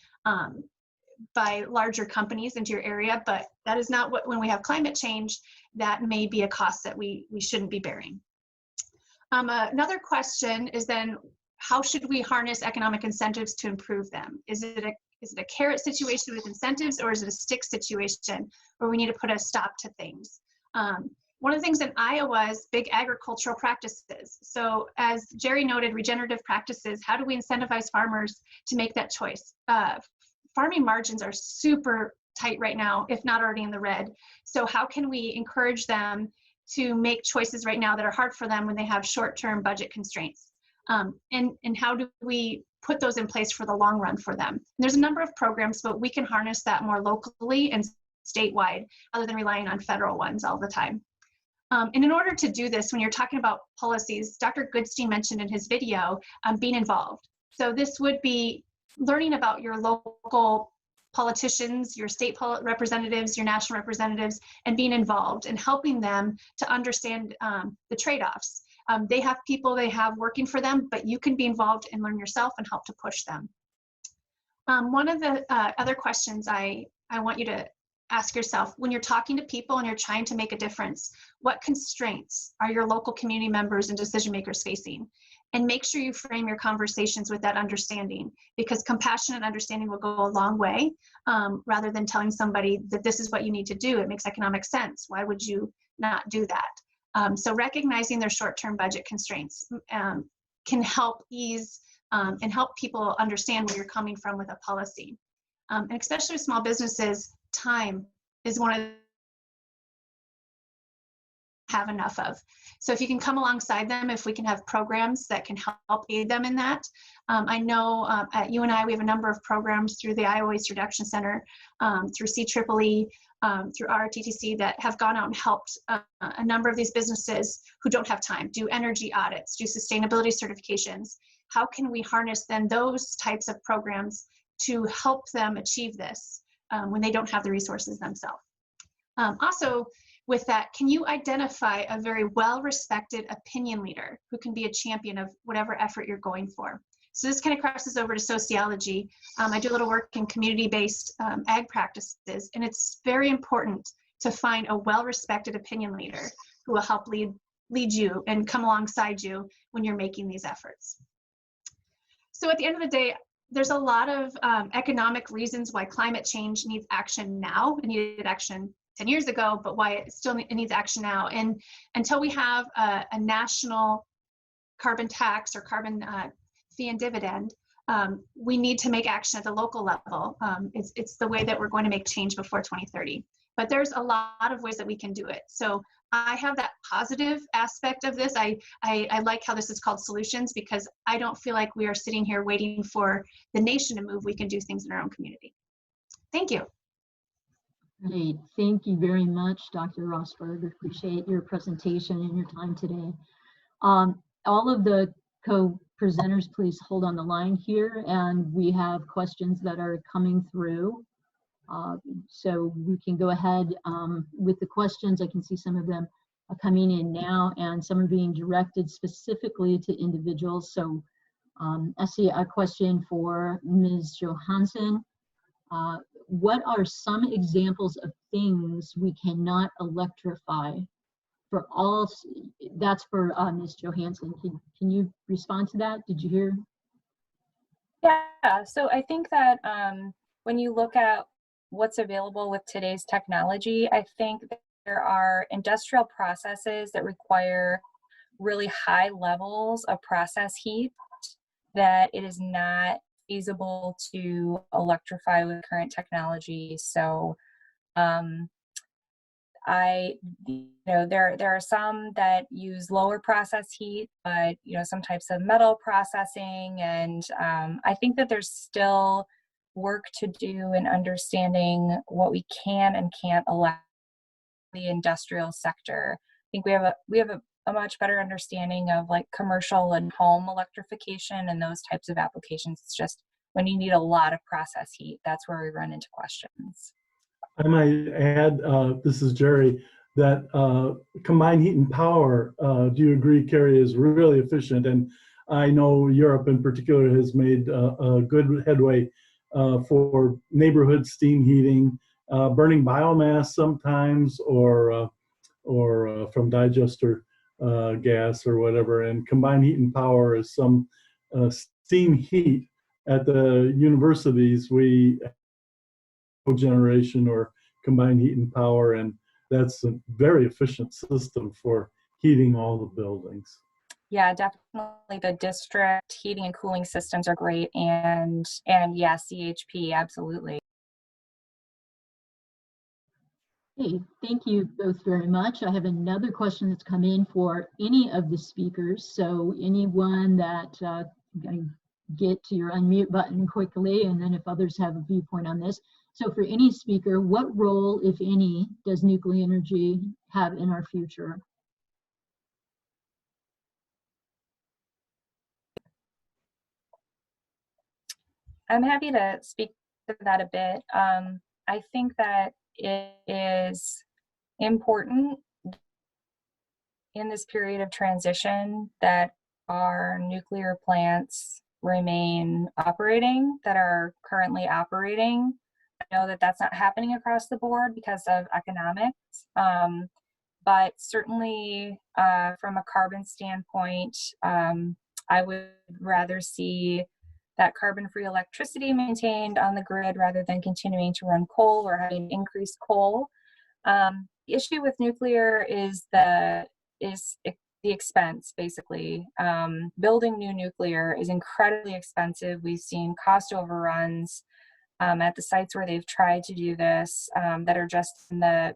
larger companies into your area, but that is not what, when we have climate change, that may be a cost that we shouldn't be bearing. Another question is then, how should we harness economic incentives to improve them? Is it a carrot situation with incentives, or is it a stick situation where we need to put a stop to things? One of the things in Iowa is big agricultural practices. So as Jerry noted, regenerative practices, how do we incentivize farmers to make that choice? Farming margins are super tight right now, if not already in the red. So how can we encourage them to make choices right now that are hard for them when they have short-term budget constraints? And how do we put those in place for the long run for them? And there's a number of programs, but we can harness that more locally and statewide other than relying on federal ones all the time. And in order to do this, when you're talking about policies, Dr. Goodstein mentioned in his video, being involved. So this would be learning about your local politicians, your state representatives, your national representatives, and being involved and helping them to understand the trade-offs. They have people they have working for them, but you can be involved and learn yourself and help to push them. One of the other questions I want you to ask yourself, when you're talking to people and you're trying to make a difference, what constraints are your local community members and decision makers facing? And make sure you frame your conversations with that understanding, because compassion and understanding will go a long way, rather than telling somebody that this is what you need to do. It makes economic sense. Why would you not do that? So recognizing their short-term budget constraints can help ease and help people understand where you're coming from with a policy. And especially with small businesses, time is one of have enough of. So if you can come alongside them, if we can have programs that can help aid them in that. I know at UNI, we have a number of programs through the Iowa Waste Reduction Center, through CEEE, through RTTC that have gone out and helped a number of these businesses who don't have time, do energy audits, do sustainability certifications. How can we harness then those types of programs to help them achieve this when they don't have the resources themselves? Also, with that, can you identify a very well-respected opinion leader who can be a champion of whatever effort you're going for? So this kind of crosses over to sociology. I do a little work in community-based ag practices, and it's very important to find a well-respected opinion leader who will help lead you and come alongside you when you're making these efforts. So at the end of the day, there's a lot of economic reasons why climate change needs action now. It needed action 10 years ago, but why it needs action now. And until we have a national carbon tax or carbon fee and dividend, we need to make action at the local level. It's the way that we're going to make change before 2030. But there's a lot of ways that we can do it. So I have that positive aspect of this. I like how this is called solutions, because I don't feel like we are sitting here waiting for the nation to move. We can do things in our own community. Thank you. Great. Thank you very much, Dr. Rosburg. Appreciate your presentation and your time today. All of the co-presenters, please hold on the line here, and we have questions that are coming through. So we can go ahead with the questions. I can see some of them are coming in now, and some are being directed specifically to individuals. So I see a question for Ms. Johannsen. What are some examples of things we cannot electrify for all? That's for Ms. Johannsen. Can you respond to that? Did you hear? Yeah, so I think that when you look at what's available with today's technology, I think that there are industrial processes that require really high levels of process heat that it is not feasible to electrify with current technology. So there are some that use lower process heat, but some types of metal processing, and I think that there's still work to do in understanding what we can and can't electrify the industrial sector. I think we have a much better understanding of like commercial and home electrification and those types of applications. It's just when you need a lot of process heat, that's where we run into questions. I might add, this is Jerry, that combined heat and power, do you agree, Kerri, is really efficient? And I know Europe in particular has made a good headway for neighborhood steam heating, burning biomass sometimes, or from digester gas or whatever. And combined heat and power is some steam heat. At the universities, we cogeneration or combined heat and power, and that's a very efficient system for heating all the buildings. Yeah, definitely the district heating and cooling systems are great, and yeah, CHP, absolutely. Hey, thank you both very much. I have another question that's come in for any of the speakers. So anyone that get to your unmute button quickly, and then if others have a viewpoint on this. So for any speaker, what role, if any, does nuclear energy have in our future? I'm happy to speak to that a bit. I think that it is important in this period of transition that our nuclear plants remain operating, that are currently operating. I know that that's not happening across the board because of economics, but certainly from a carbon standpoint, I would rather see that carbon-free electricity maintained on the grid rather than continuing to run coal or having increased coal. The issue with nuclear is the expense, basically. Building new nuclear is incredibly expensive. We've seen cost overruns at the sites where they've tried to do this that are just in the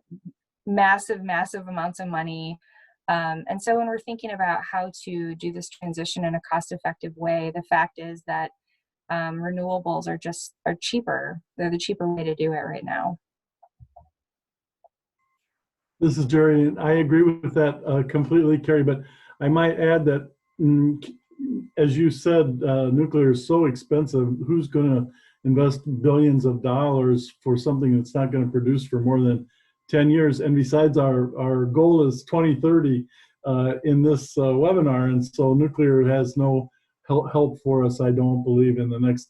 massive amounts of money. And so when we're thinking about how to do this transition in a cost-effective way, the fact is that renewables are cheaper. They're the cheaper way to do it right now. This is Jerry, and I agree with that completely, Kerri, but I might add that, as you said, nuclear is so expensive. Who's going to invest billions of dollars for something that's not going to produce for more than 10 years? And besides, our goal is 2030 in this webinar, and so nuclear has no help for us, I don't believe, in the next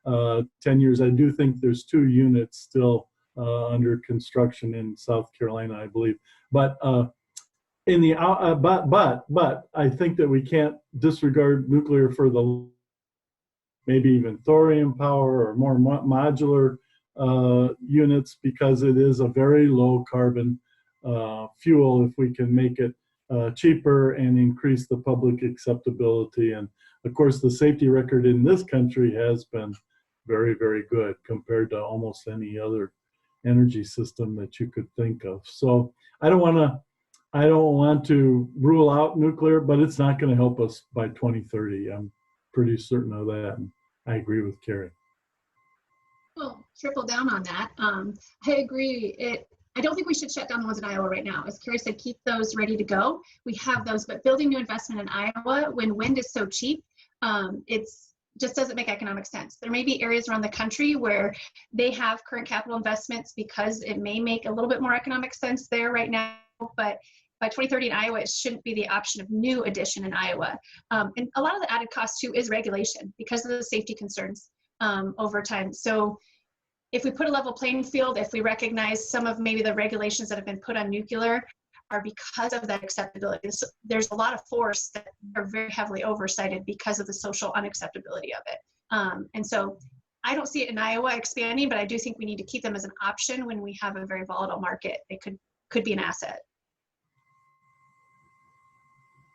10 years. I do think there's 2 units still under construction in South Carolina, I believe. But in the but I think that we can't disregard nuclear for the maybe even thorium power or more modular units, because it is a very low carbon fuel if we can make it cheaper and increase the public acceptability. And of course, the safety record in this country has been very, very good compared to almost any other energy system that you could think of. So I don't want to rule out nuclear, but it's not going to help us by 2030. I'm pretty certain of that. And I agree with Kerri. Well, triple down on that. I agree. I don't think we should shut down the ones in Iowa right now. As Kerri said, keep those ready to go. We have those, but building new investment in Iowa when wind is so cheap, it's just doesn't make economic sense. There may be areas around the country where they have current capital investments because it may make a little bit more economic sense there right now, but by 2030 in Iowa, it shouldn't be the option of new addition in Iowa. And a lot of the added cost too is regulation because of the safety concerns over time. So if we put a level playing field, if we recognize some of maybe the regulations that have been put on nuclear are because of that acceptability. So there's a lot of force that are very heavily oversighted because of the social unacceptability of it. And so I don't see it in Iowa expanding, but I do think we need to keep them as an option when we have a very volatile market. It could be an asset.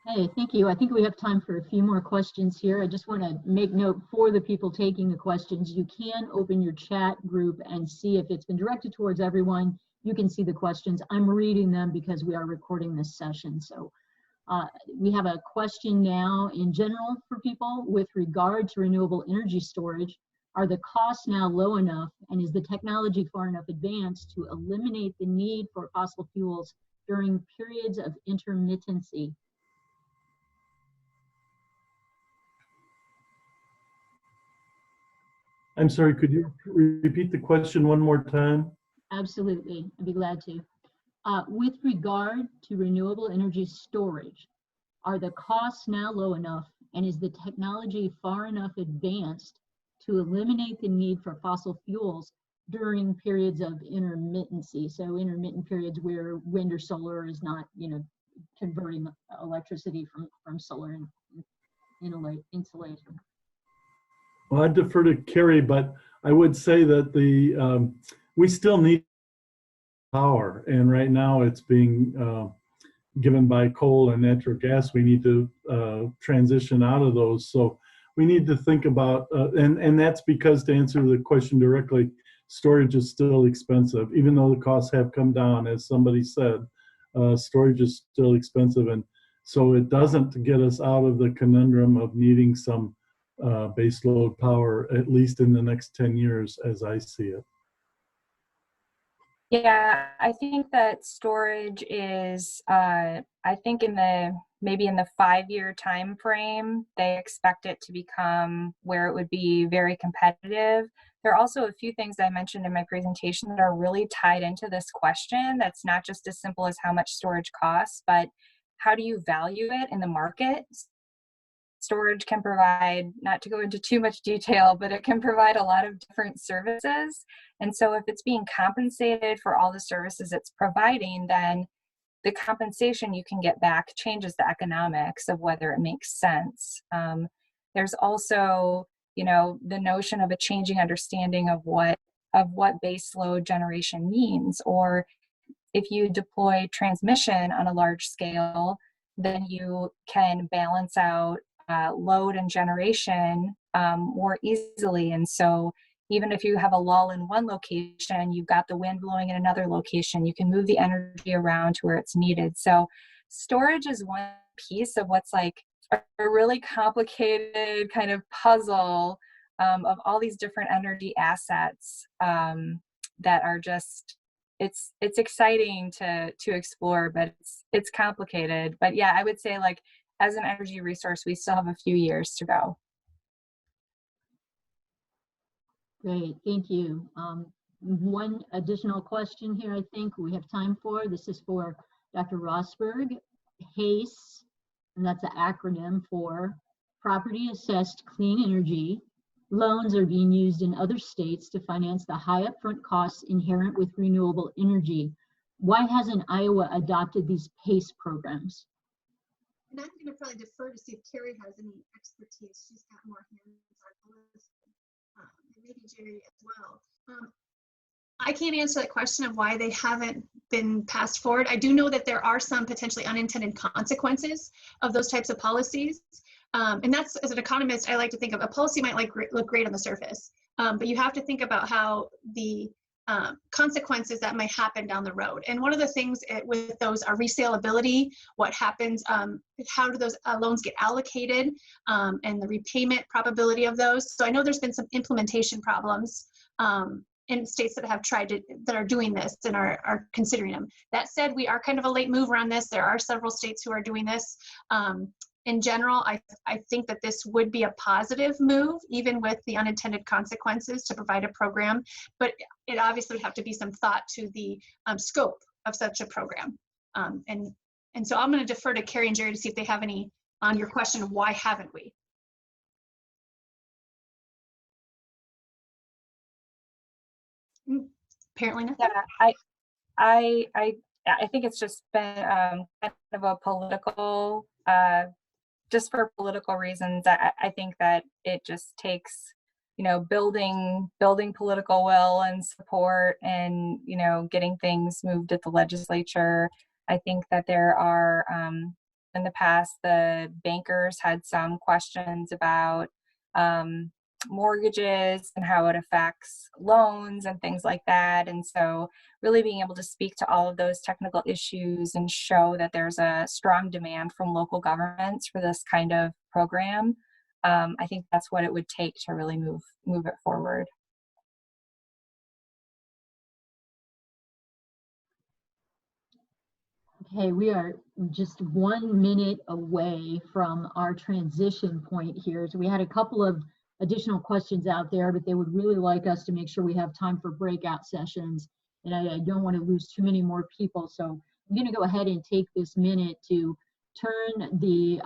Hey, thank you. I think we have time for a few more questions here. I just want to make note for the people taking the questions, you can open your chat group and see if it's been directed towards everyone. You can see the questions. I'm reading them because we are recording this session. So we have a question now in general for people with regard to renewable energy storage. Are the costs now low enough, and is the technology far enough advanced to eliminate the need for fossil fuels during periods of intermittency? I'm sorry, could you repeat the question one more time? Absolutely, I'd be glad to. With regard to renewable energy storage, are the costs now low enough, and is the technology far enough advanced to eliminate the need for fossil fuels during periods of intermittency? So intermittent periods where wind or solar is not, converting electricity from solar and insulation. Well, I defer to Kerri, but I would say that we still need power, and right now it's being given by coal and natural gas. We need to transition out of those. So we need to think about, and that's because, to answer the question directly, storage is still expensive, even though the costs have come down, as somebody said. Storage is still expensive, and so it doesn't get us out of the conundrum of needing some base load power, at least in the next 10 years, as I see it. Yeah, I think that storage is, I think maybe in the 5-year time frame, they expect it to become where it would be very competitive. There are also a few things I mentioned in my presentation that are really tied into this question. That's not just as simple as how much storage costs, but how do you value it in the market? Storage can provide, not to go into too much detail, but it can provide a lot of different services. And so if it's being compensated for all the services it's providing, then the compensation you can get back changes the economics of whether it makes sense. There's also, the notion of a changing understanding of what base load generation means, or if you deploy transmission on a large scale, then you can balance out load and generation more easily. And so even if you have a lull in one location, you've got the wind blowing in another location, you can move the energy around to where it's needed. So storage is one piece of what's like a really complicated kind of puzzle of all these different energy assets that are just, it's exciting to explore, but it's complicated. But yeah, I would say, like, as an energy resource, we still have a few years to go. Great, thank you. One additional question here I think we have time for. This is for Dr. Rosburg. HACE, and that's an acronym for Property Assessed Clean Energy. Loans are being used in other states to finance the high upfront costs inherent with renewable energy. Why hasn't Iowa adopted these PACE programs? And I'm going to probably defer to see if Kerri has any expertise. She's got more hands-on, and maybe Jerry as well. I can't answer that question of why they haven't been passed forward. I do know that there are some potentially unintended consequences of those types of policies. And that's, as an economist, I like to think of a policy might look great on the surface, but you have to think about how the consequences that might happen down the road. And one of the things with those are resaleability, what happens, how do those loans get allocated, and the repayment probability of those. So I know there's been some implementation problems in states that have that are doing this and are considering them. That said, we are kind of a late mover on this. There are several states who are doing this. In general, I think that this would be a positive move, even with the unintended consequences, to provide a program, but it obviously would have to be some thought to the scope of such a program. And so I'm going to defer to Kerri and Jerry to see if they have any on your question, why haven't we? Apparently not. Yeah, I think it's just been kind of a political, just for political reasons. I think that it just takes, building political will and support, and, getting things moved at the legislature. I think that there are, in the past, the bankers had some questions about mortgages and how it affects loans and things like that. And so really being able to speak to all of those technical issues and show that there's a strong demand from local governments for this kind of program, I think that's what it would take to really move it forward. Okay, we are just 1 minute away from our transition point here. So we had a couple of additional questions out there, but they would really like us to make sure we have time for breakout sessions. And I don't want to lose too many more people. So I'm going to go ahead and take this minute to turn the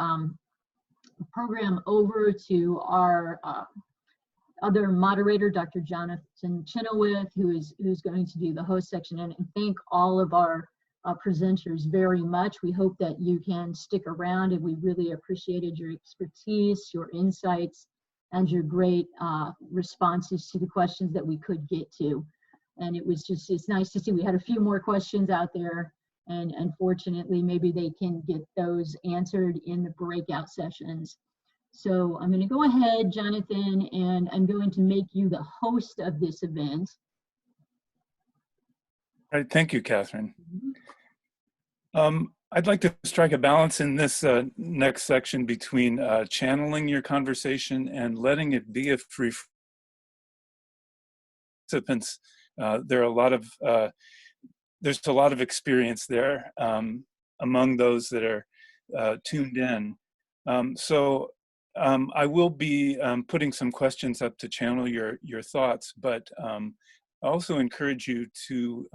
program over to our other moderator, Dr. Johannsen, who's going to do the host section, and thank all of our presenters very much. We hope that you can stick around, and we really appreciated your expertise, your insights, and your great responses to the questions that we could get to. And it's nice to see we had a few more questions out there, and unfortunately, maybe they can get those answered in the breakout sessions. So I'm going to go ahead, Johannsen, and I'm going to make you the host of this event. All right, thank you, Catherine. I'd like to strike a balance in this next section between channeling your conversation and letting it be a free participants. There's a lot of experience there among those that are tuned in. So I will be putting some questions up to channel your thoughts, but I also encourage you to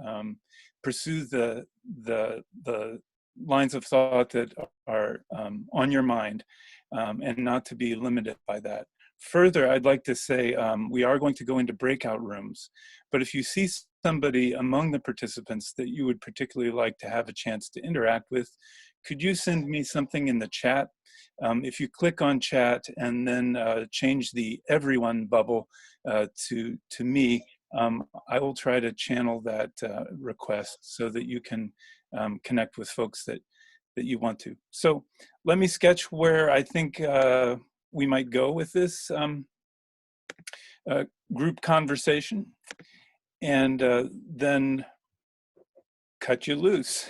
pursue the lines of thought that are on your mind, and not to be limited by that. Further, I'd like to say we are going to go into breakout rooms, but if you see somebody among the participants that you would particularly like to have a chance to interact with, could you send me something in the chat? If you click on chat and then change the everyone bubble to me, I will try to channel that request so that you can connect with folks that you want to. So let me sketch where I think we might go with this group conversation, and then cut you loose.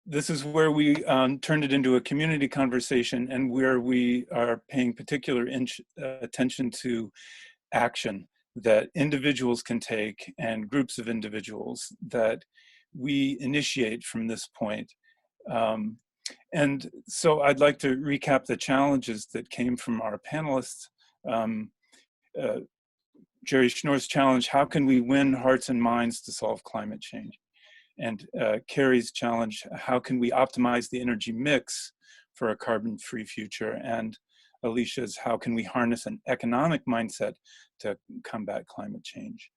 this is where we turned it into a community conversation, and where we are paying particular attention to action that individuals can take and groups of individuals that we initiate from this point. And so I'd like to recap the challenges that came from our panelists. Jerry Schnoor's challenge, how can we win hearts and minds to solve climate change? And Kerri's challenge, how can we optimize the energy mix for a carbon-free future? And Alicia's, how can we harness an economic mindset to combat climate change?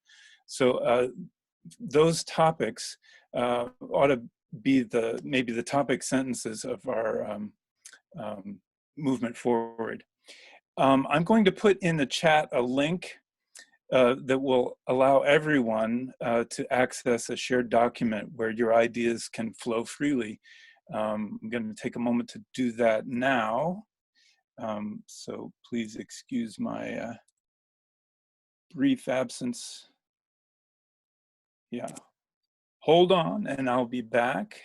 So those topics ought to be maybe the topic sentences of our movement forward. I'm going to put in the chat a link that will allow everyone to access a shared document where your ideas can flow freely. I'm going to take a moment to do that now. So please excuse my brief absence. Yeah, hold on and I'll be back.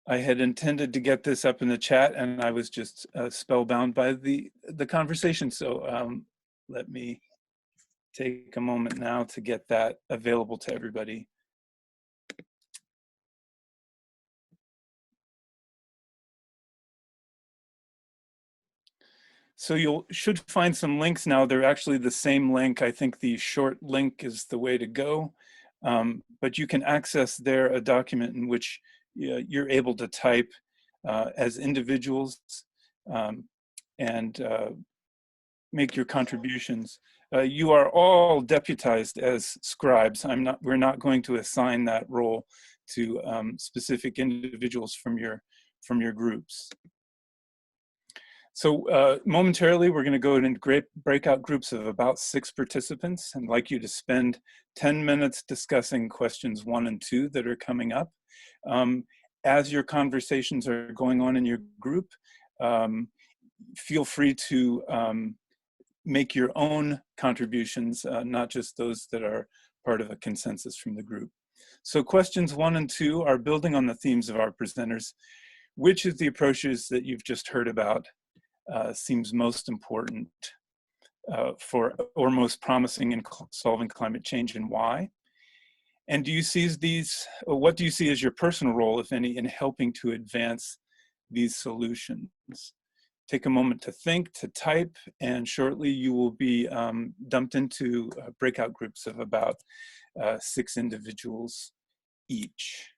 I had intended to get this up in the chat and I was just spellbound by the conversation. So let me take a moment now to get that available to everybody. So you should find some links now. They're actually the same link. I think the short link is the way to go. But you can access there a document in which you're able to type as individuals and make your contributions. You are all deputized as scribes. We're not going to assign that role to specific individuals from your groups. So momentarily, we're going to go into breakout groups of about 6 participants, and I'd like you to spend 10 minutes discussing questions 1 and 2 that are coming up. As your conversations are going on in your group, feel free to make your own contributions, not just those that are part of a consensus from the group. So questions 1 and 2 are building on the themes of our presenters. Which of the approaches that you've just heard about seems most important or most promising in solving climate change, and why? And do you see what do you see as your personal role, if any, in helping to advance these solutions? Take a moment to think, to type, and shortly you will be dumped into breakout groups of about 6 individuals each.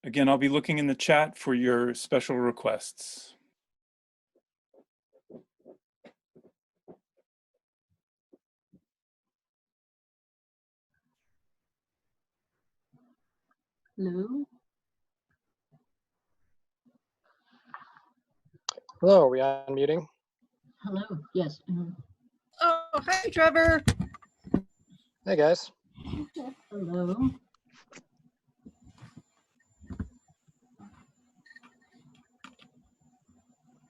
Again, I'll be looking in the chat for your special requests. Hello? Hello, are we unmuting? Hello, yes. Oh, hi, Trevor. Hey, guys. Hello.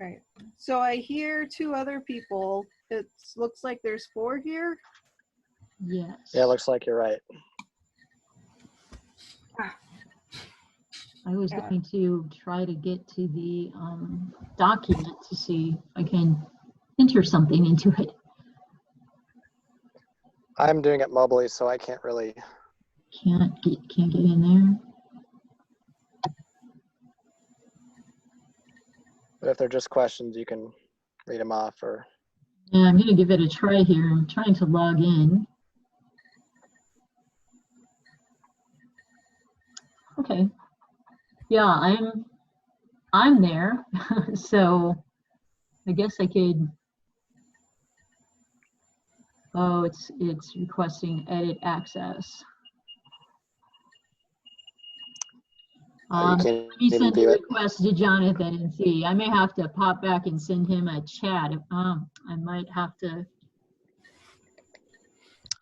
Right. So I hear 2 other people. It looks like there's 4 here. Yes. Yeah, looks like you're right. I was going to try to get to the document to see if I can enter something into it. I'm doing it mobily, so I can't really. Can't get in there. But if they're just questions, you can read them off or. Yeah, I'm going to give it a try here. I'm trying to log in. Okay. Yeah, I'm there. So I guess I could. Oh, it's requesting edit access. Let me send a request to Jonathan and see. I may have to pop back and send him a chat. I might have to.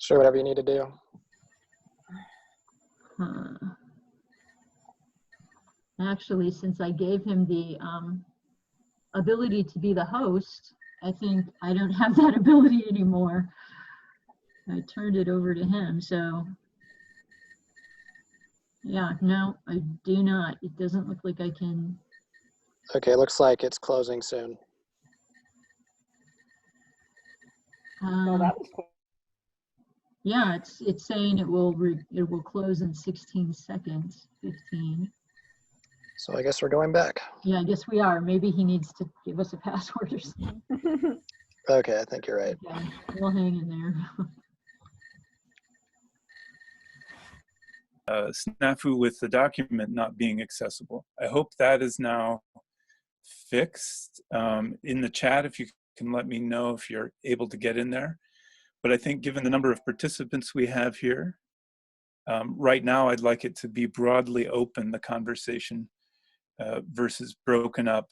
Sure, whatever you need to do. Actually, since I gave him the ability to be the host, I think I don't have that ability anymore. I turned it over to him, so yeah, no, I do not. It doesn't look like I can. Okay, looks like it's closing soon. That was cool. Yeah, it's saying it will close in 16 seconds, 15. So I guess we're going back. Yeah, I guess we are. Maybe he needs to give us a password or something. Okay, I think you're right. Okay, we'll hang in there. Snafu with the document not being accessible. I hope that is now fixed. In the chat, if you can let me know if you're able to get in there. But I think given the number of participants we have here, right now I'd like it to be broadly open, the conversation, versus broken up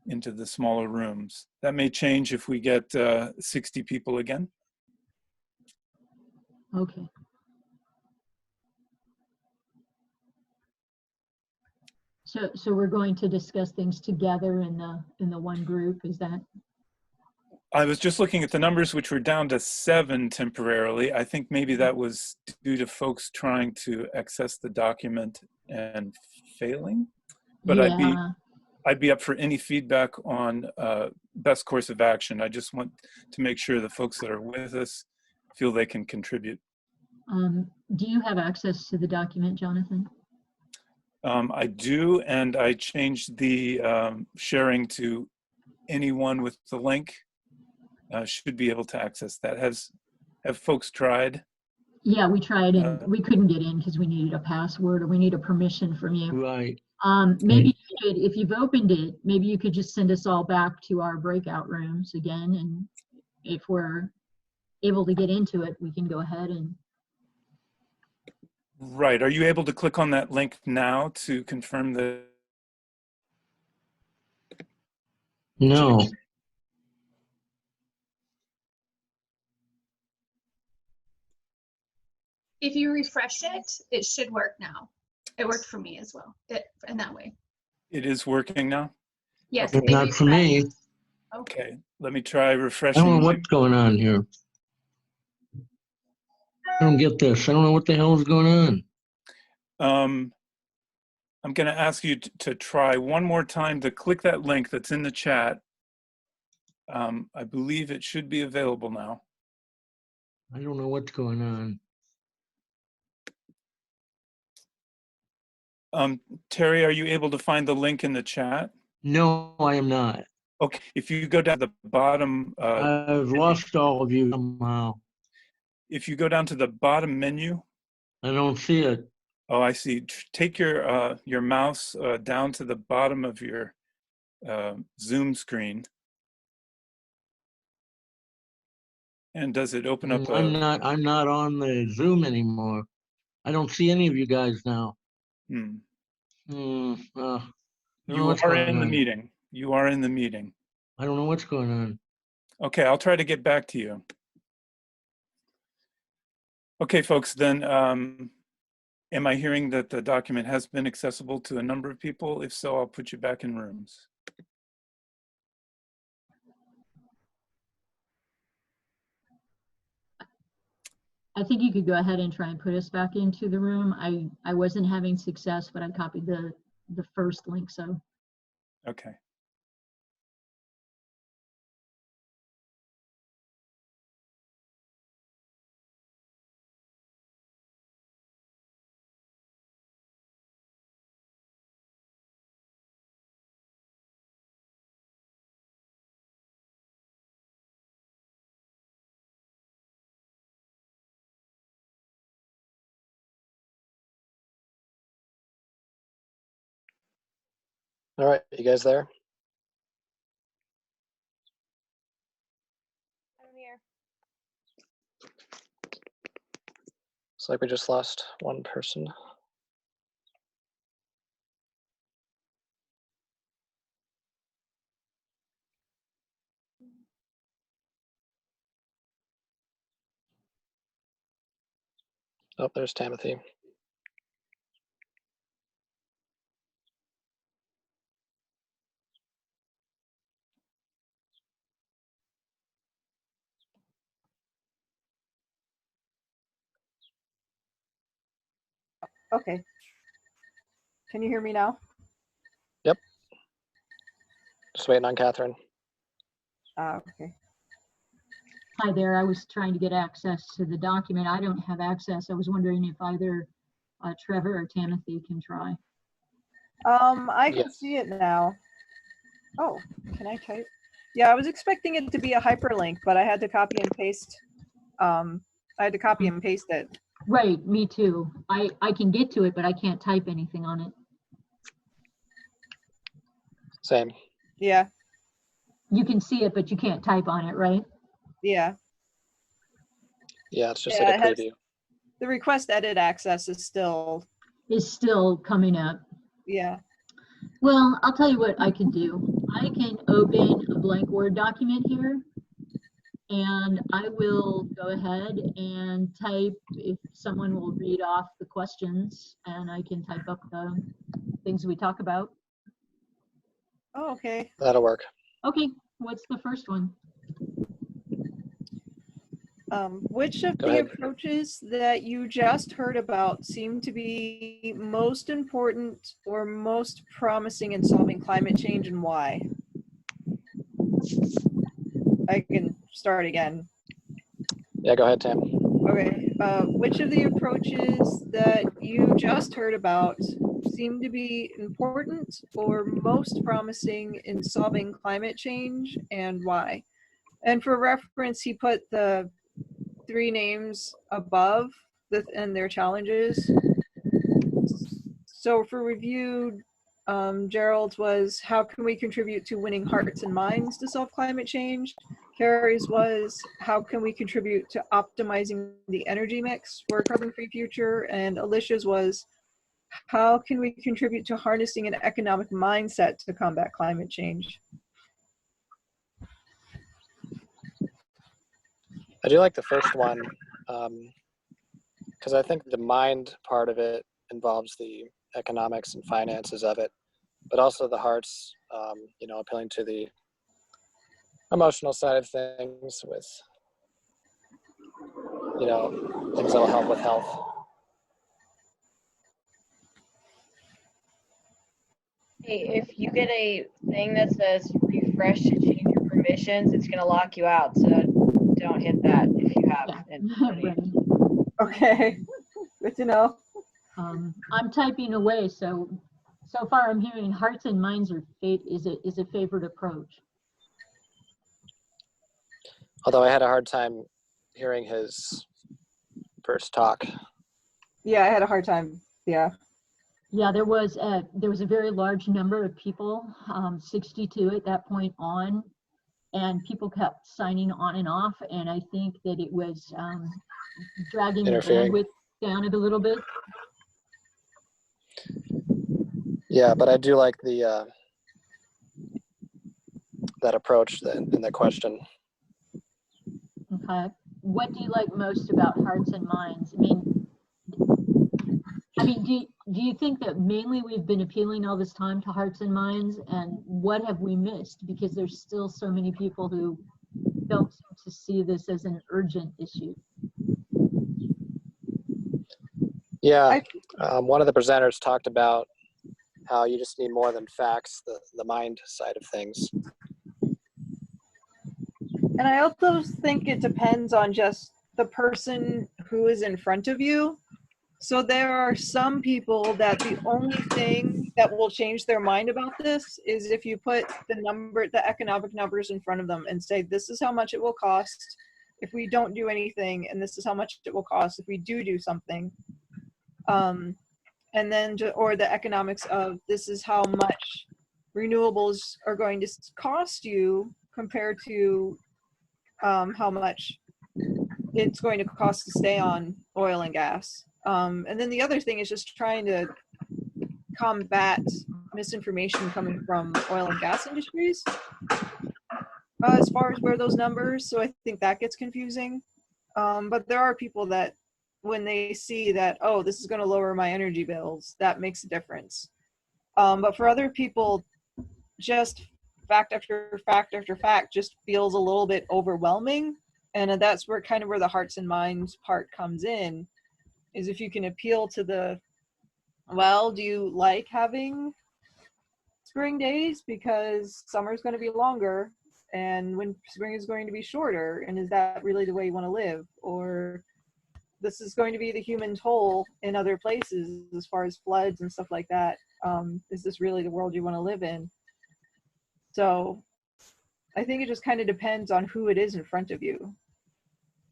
into the smaller rooms. That may change if we get 60 people again. Okay. So we're going to discuss things together in the one group, is that? I was just looking at the numbers, which were down to 7 temporarily. I think maybe that was due to folks trying to access the document and failing. But Yeah. I'd be up for any feedback on best course of action. I just want to make sure the folks that are with us feel they can contribute. Do you have access to the document, Jonathan? I do, and I changed the sharing to anyone with the link should be able to access that. Have folks tried? Yeah, we tried and we couldn't get in because we needed a password or we need a permission from you. Right. Maybe you should, if you've opened it, maybe you could just send us all back to our breakout rooms again, and if we're able to get into it, we can go ahead and. Right. Are you able to click on that link now to confirm the? No. If you refresh it, it should work now. It worked for me as well, in that way. It is working now? Yes. Okay. Not for me. Okay, let me try I refreshing. don't know what's going on here. I don't get this. I don't know what the hell is going on. I'm going to ask you to try one more time to click that link that's in the chat. I believe it should be available now. I don't know what's going on. Terry, are you able to find the link in the chat? No, I am not. Okay, if you go down to the bottom. I've lost all of you somehow. If you go down to the bottom menu. I don't see it. Oh, I see. Take your mouse down to the bottom of your Zoom screen. And does it open up? I'm not on the Zoom anymore. I don't see any of you guys now. You are in the meeting. You are in the meeting. I don't know what's going on. Okay, I'll try to get back to you. Okay, folks, then am I hearing that the document has been accessible to a number of people? If so, I'll put you back in rooms. I think you could go ahead and try and put us back into the room. I wasn't having success, but I copied the first link, so. Okay. All right, you guys there? I'm here. Looks like we just lost one person. Oh, there's Timothy. Okay. Can you hear me now? Yep. Just waiting on Catherine. Okay. Hi there. I was trying to get access to the document. I don't have access. I was wondering if either Trevor or Timothy can try. I can Yes. see it now. Oh, can I type? Yeah, I was expecting it to be a hyperlink, but I had to copy and paste. I had to copy and paste it. Right, me too. I can get to it, but I can't type anything on it. Same. Yeah, You can see it, but you can't type on it, right? yeah. Yeah, it's just Yeah, like it a has, preview. the request edit access is still, It's still coming up. yeah. Well, I'll tell you what I can do. I can open a blank Word document here, and I will go ahead and type, if someone will read off the questions, and I can type up the things we talk about. Oh, okay. That'll work. Okay, what's the first one? Which of Go the ahead. approaches that you just heard about seem to be most important or most promising in solving climate change, and why? I can start again. Yeah, go ahead, Tim. Okay. Which of the approaches that you just heard about seem to be important or most promising in solving climate change, and why? And for reference, he put the 3 names above and their challenges. So for review, Jerald's was, how can we contribute to winning hearts and minds to solve climate change? Kerri's was, how can we contribute to optimizing the energy mix for a carbon-free future? And Alicia's was, how can we contribute to harnessing an economic mindset to combat climate change? I do like the first one because I think the mind part of it involves the economics and finances of it, but also the hearts, you know, appealing to the emotional side of things with, you know, things that will help with health. Hey, if you get a thing that says refresh to change your permissions, it's going to lock you out. So don't hit that if you have. Right. Okay, good to know. I'm typing away, so far I'm hearing hearts and minds are is a favorite approach. Although I had a hard time hearing his first talk. Yeah, I had a hard time. Yeah. Yeah, there was a very large number of people, 62 at that point on, and people kept signing on and off, and I think that it was dragging the bandwidth down a little bit. Yeah, but I do like the that approach in the question. Okay. What do you like most about hearts and minds? I mean, do you think that mainly we've been appealing all this time to hearts and minds, and what have we missed? Because there's still so many people who don't seem to see this as an urgent issue. Yeah, one of the presenters talked about how you just need more than facts, the mind side of things. And I also think it depends on just the person who is in front of you. So there are some people that the only thing that will change their mind about this is if you put the economic numbers in front of them and say, this is how much it will cost if we don't do anything, and this is how much it will cost if we do something. And then, or the economics of, this is how much renewables are going to cost you compared to how much it's going to cost to stay on oil and gas. And then the other thing is just trying to combat misinformation coming from oil and gas industries as far as where those numbers, so I think that gets confusing. But there are people that when they see that, oh, this is going to lower my energy bills, that makes a difference. But for other people, just fact after fact after fact just feels a little bit overwhelming. And that's where kind of where the hearts and minds part comes in, is if you can appeal to the, well, do you like having spring days because summer is going to be longer and when spring is going to be shorter, and is that really the way you want to live? Or this is going to be the human toll in other places as far as floods and stuff like that. Is this really the world you want to live in? So I think it just kind of depends on who it is in front of you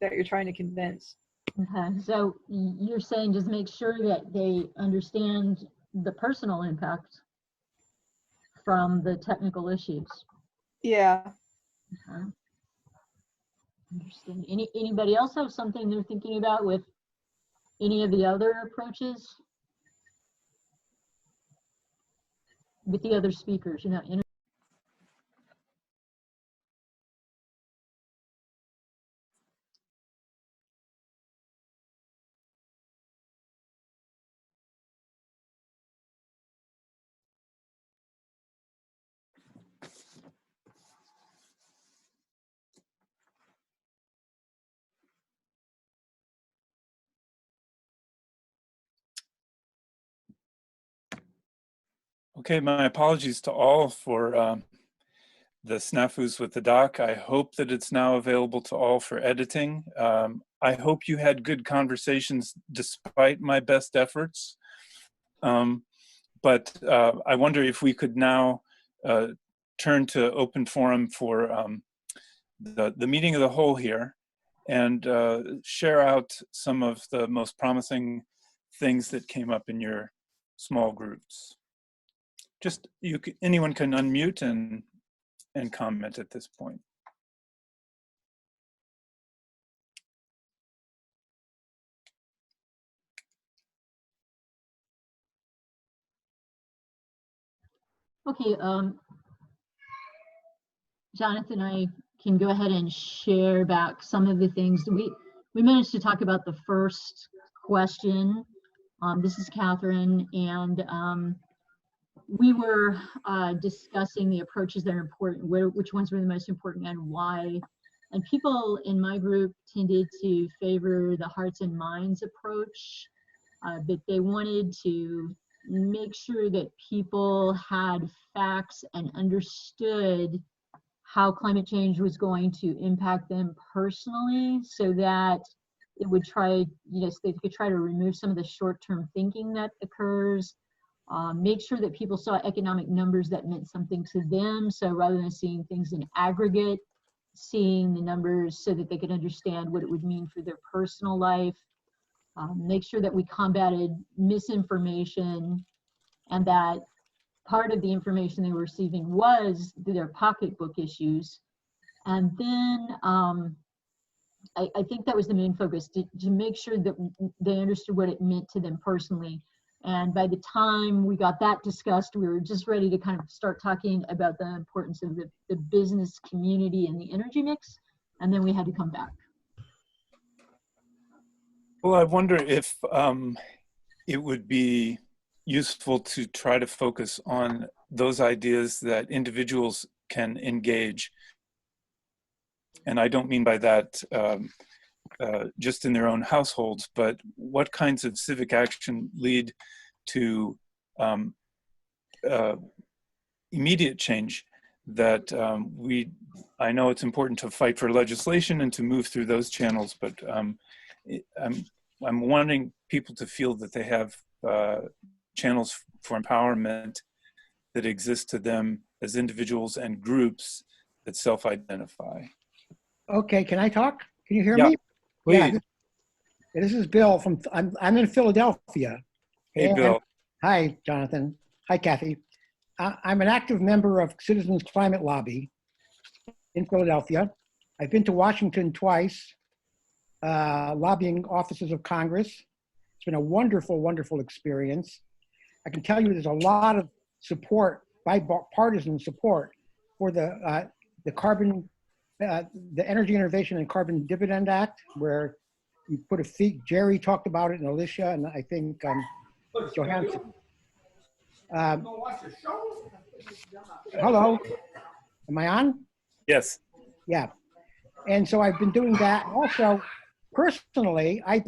that you're trying to convince. Okay, so you're saying just make sure that they understand the personal impact from the technical issues. Yeah. Okay. Interesting. Anybody else have something they're thinking about with any of the other approaches? With the other speakers, you know. Okay, my apologies to all for the snafus with the doc. I hope that it's now available to all for editing. I hope you had good conversations despite my best efforts. But I wonder if we could now turn to open forum for the meeting of the whole here, and share out some of the most promising things that came up in your small groups. Just anyone can unmute and comment at this point. Okay, Jonathan, I can go ahead and share back some of the things. We managed to talk about the first question. This is Catherine, and we were discussing the approaches that are important, which ones were the most important and why. And people in my group tended to favor the hearts and minds approach, but they wanted to make sure that people had facts and understood how climate change was going to impact them personally, so that it would try, so they could try to remove some of the short-term thinking that occurs. Make sure that people saw economic numbers that meant something to them. So rather than seeing things in aggregate, seeing the numbers so that they could understand what it would mean for their personal life. Make sure that we combated misinformation, and that part of the information they were receiving was their pocketbook issues. And then I think that was the main focus, to make sure that they understood what it meant to them personally. And by the time we got that discussed, we were just ready to kind of start talking about the importance of the business community and the energy mix. And then we had to come back. Well, I wonder if it would be useful to try to focus on those ideas that individuals can engage. And I don't mean by that just in their own households, but what kinds of civic action lead to immediate change that I know it's important to fight for legislation and to move through those channels, but I'm wanting people to feel that they have channels for empowerment that exist to them as individuals and groups that self-identify. Okay, can I talk? Can you hear Yeah, me? please. Yeah, this is Bill from, I'm in Philadelphia. Hey, And- Bill. Hi, Jonathan. Hi, Kathy. I'm an active member of Citizens Climate Lobby in Philadelphia. I've been to Washington twice, lobbying offices of Congress. It's been a wonderful, wonderful experience. I can tell you there's a lot of support, bipartisan support, for the Energy Innovation and Carbon Dividend Act, where you put a feed. Jerry talked about it, and Alicia, and I think Johannsen. Hello, am I on? Yes. Yeah, and so I've been doing that. Also, personally, I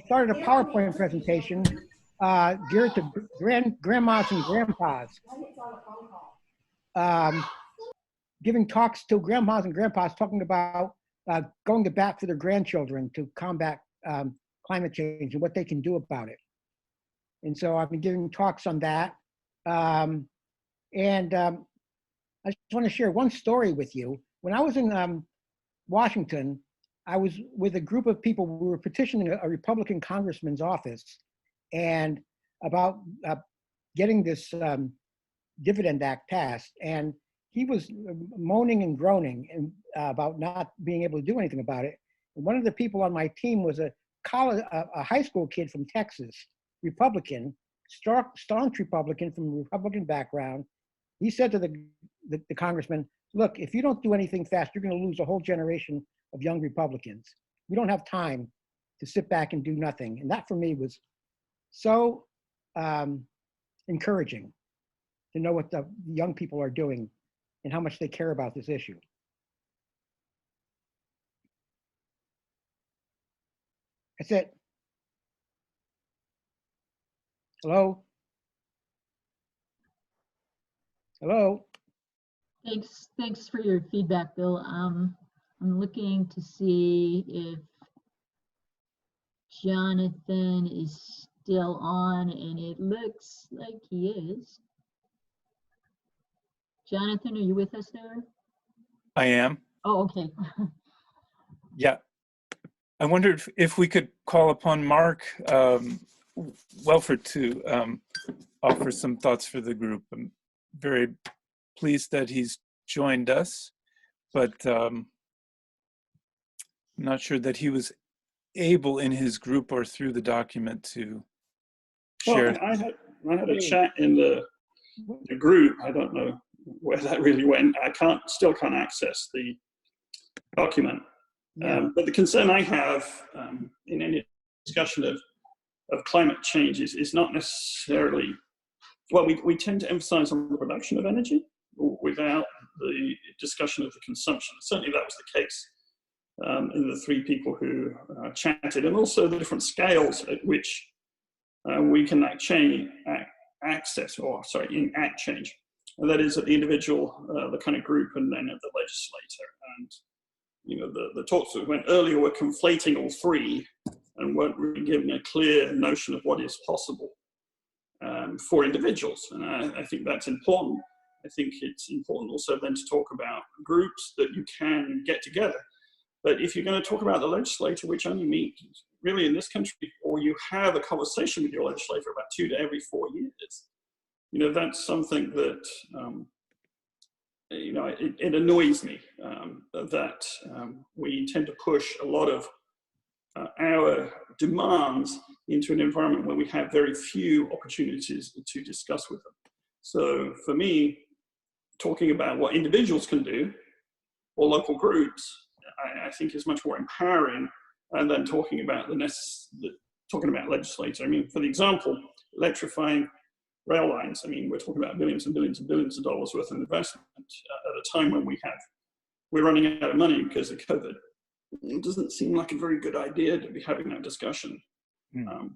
started a PowerPoint presentation geared to grandmas and grandpas, giving talks to grandmas and grandpas, talking about going to bat for their grandchildren to combat climate change and what they can do about it. And so I've been giving talks on that. I just want to share one story with you. When I was in Washington, I was with a group of people. We were petitioning a Republican congressman's office and about getting this Dividend Act passed. And he was moaning and groaning and, about not being able to do anything about it. And one of the people on my team was a high school kid from Texas, Republican, staunch Republican from a Republican background. He said to the congressman, look, if you don't do anything fast, you're going to lose a whole generation of young Republicans. We don't have time to sit back and do nothing. And that for me was so encouraging to know what the young people are doing and how much they care about this issue. That's it. Hello? Hello? Thanks for your feedback, Bill. I'm looking to see if Jonathan is still on, and it looks like he is. Jonathan, are you with us there? I am. Oh, okay. Yeah. I wondered if we could call upon Mark Welford to offer some thoughts for the group. I'm very pleased that he's joined us, but I'm not sure that he was able in his group or through the document to share. Well, I had a chat in the group. I don't know where that really went. I still can't access the document. But the concern I have in any discussion of climate change is not necessarily, well, we tend to emphasize on the production of energy without the discussion of the consumption. Certainly that was the case in the three people who chatted, and also the different scales at which we can enact change. And that is at the individual, the kind of group, and then at the legislator. And you know, the talks that went earlier were conflating all three and weren't really giving a clear notion of what is possible for individuals. And I think that's important. I think it's important also then to talk about groups that you can get together. But if you're going to talk about the legislator, which only meet really in this country, or you have a conversation with your legislator about 2 to every 4 years, you know, that's something that, you know, it annoys me that we tend to push a lot of our demands into an environment where we have very few opportunities to discuss with them. So for me, talking about what individuals can do or local groups, I think is much more empowering than talking about talking about legislature. I mean, for the example, electrifying rail lines. I mean, we're talking about billions and billions and billions of dollars worth of investment at a time when we're running out of money because of COVID. It doesn't seem like a very good idea to be having that discussion.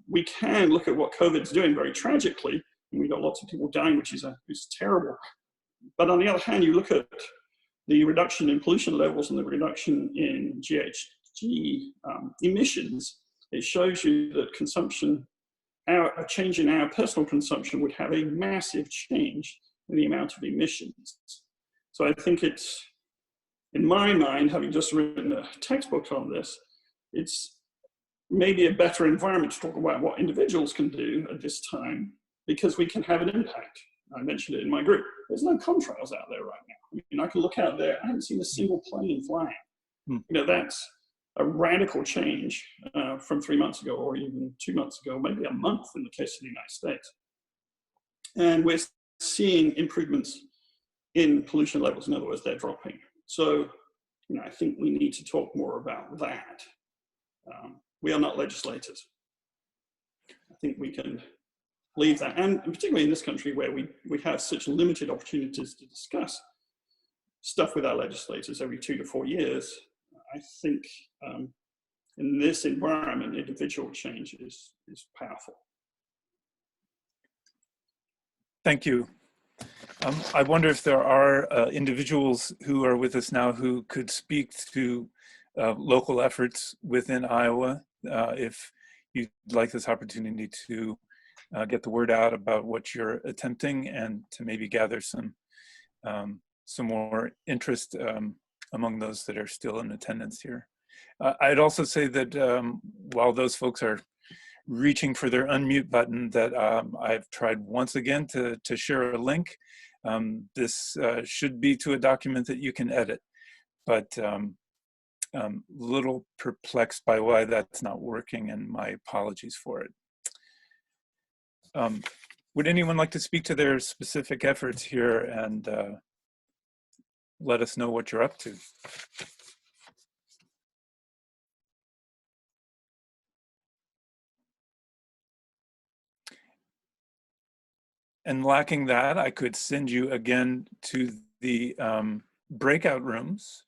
We can look at what COVID's doing very tragically, and we've got lots of people dying, which is terrible. But on the other hand, you look at the reduction in pollution levels and the reduction in GHG emissions, it shows you that consumption, a change in our personal consumption would have a massive change in the amount of emissions. So I think it's, in my mind, having just written a textbook on this, it's maybe a better environment to talk about what individuals can do at this time, because we can have an impact. I mentioned it in my group. There's no contrails out there right now. I mean, I can look out there, I haven't seen a single plane flying. You know, that's a radical change from 3 months ago, or even 2 months ago, maybe a month in the case of the United States. And we're seeing improvements in pollution levels. In other words, they're dropping. So, you know, I think we need to talk more about that. we are not legislators. I think we can leave that, and particularly in this country where we have such limited opportunities to discuss stuff with our legislators every 2 to 4 years, I think in this environment, individual change is powerful. Thank you. I wonder if there are individuals who are with us now who could speak to local efforts within Iowa, if you'd like this opportunity to get the word out about what you're attempting and to maybe gather some more interest among those that are still in attendance here. I'd also say that while those folks are reaching for their unmute button, that I've tried once again to share a link. This should be to a document that you can edit, but little perplexed by why that's not working, and my apologies for it. Would anyone like to speak to their specific efforts here and let us know what you're up to? And lacking that, I could send you again to the breakout rooms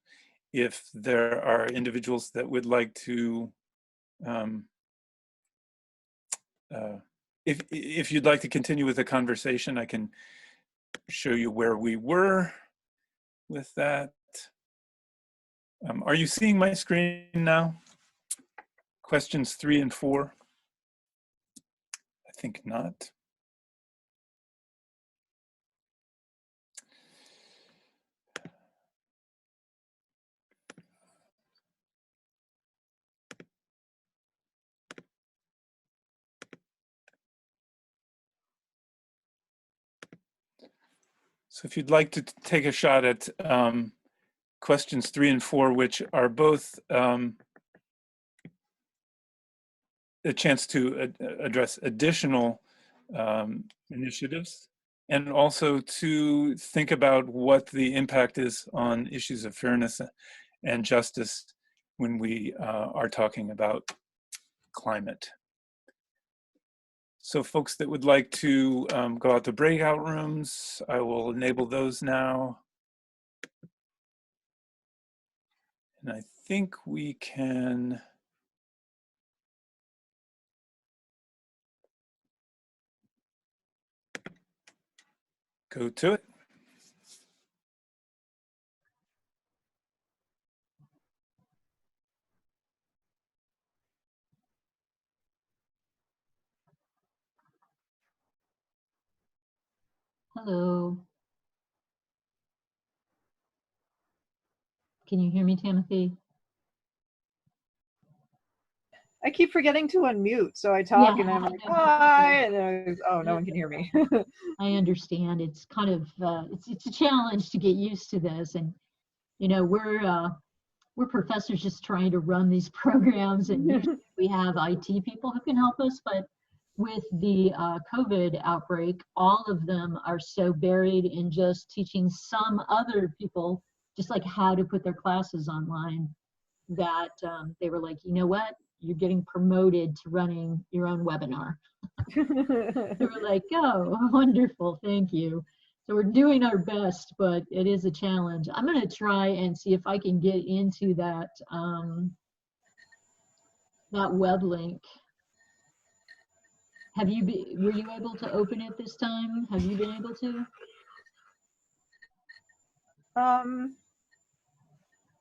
if there are individuals that would like to, if you'd like to continue with the conversation, I can show you where we were with that. Are you seeing my screen now? Questions 3 and 4? I think not. So if you'd like to take a shot at questions 3 and 4, which are both a chance to address additional initiatives, and also to think about what the impact is on issues of fairness and justice when we are talking about climate. So folks that would like to go out to breakout rooms, I will enable those now. And I think we can go to it. Hello. Can you hear me, Timothy? I keep forgetting to unmute, so I talk and I'm like, hi, and then oh, no one can hear me. I understand. It's kind of it's a challenge to get used to this, and you know we're professors just trying to run these programs, and usually we have IT people who can help us, but with the COVID outbreak, all of them are so buried in just teaching some other people just like how to put their classes online that they were like, you know what? You're getting promoted to running your own webinar. They were like, oh, wonderful, thank you. So we're doing our best, but it is a challenge. I'm going to try and see if I can get into that that web link. Were you able to open it this time? Have you been able to?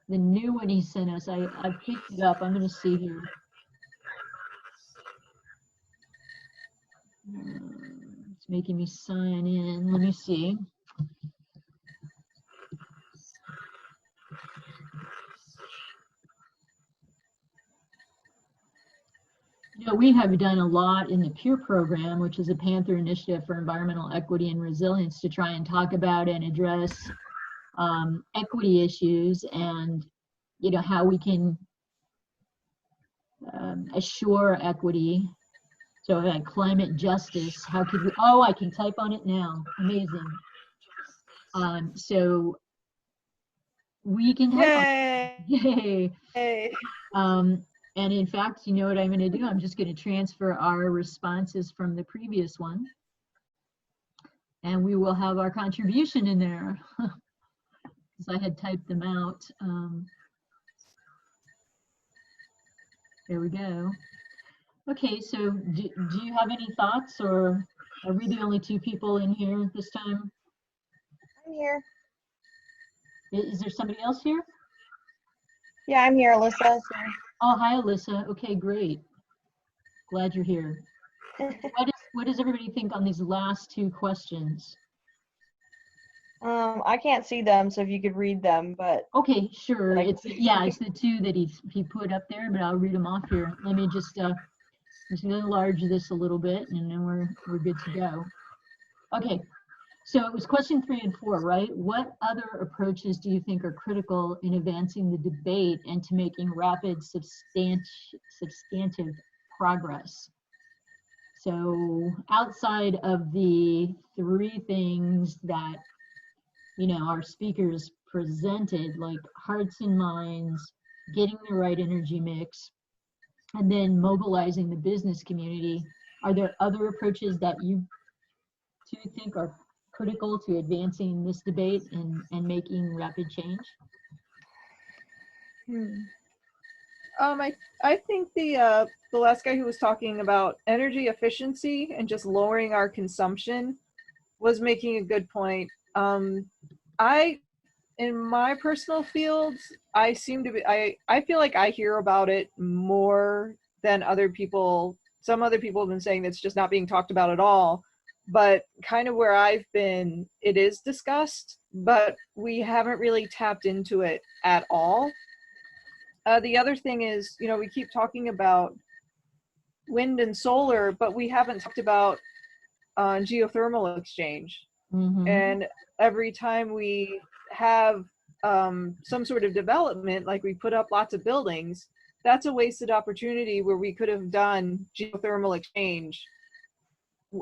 The new one he sent us, I picked it up. I'm going to see here. It's making me sign in. Let me see. You know, we have done a lot in the PEER program, which is a Panther Initiative for Environmental Equity and Resilience, to try and talk about and address equity issues, and you know how we can assure equity. So like climate justice, how could we, oh, I can type on it now, amazing. So we can type on it. Yay. Yay. And in fact, you know what I'm going to do? I'm just going to transfer our responses from the previous one. And we will have our contribution in there. Because I had typed them out. There we go. Okay, so do you have any thoughts, or are we the only two people in here this time? I'm here. Is there somebody else here? Yeah, I'm here, Alyssa. So. Oh, hi, Alyssa. Okay, great. Glad you're here. What does everybody think on these last two questions? I can't see them, so if you could read them, but. Okay, sure. It's the two that he put up there, but I'll read them off here. Let me just enlarge this a little bit, and then we're good to go. Okay, so it was question 3 and 4, right? What other approaches do you think are critical in advancing the debate and to making rapid substantive progress? So outside of the 3 things that, you know, our speakers presented, like hearts and minds, getting the right energy mix, and then mobilizing the business community, are there other approaches that you two think are critical to advancing this debate and making rapid change? I think the last guy who was talking about energy efficiency and just lowering our consumption was making a good point. In my personal fields, I feel like I hear about it more than other people. Some other people have been saying that it's just not being talked about at all. But kind of where I've been, it is discussed, but we haven't really tapped into it at all. The other thing is, you know, we keep talking about wind and solar, but we haven't talked about geothermal exchange. Mm-hmm. And every time we have some sort of development, like we put up lots of buildings, that's a wasted opportunity where we could have done geothermal exchange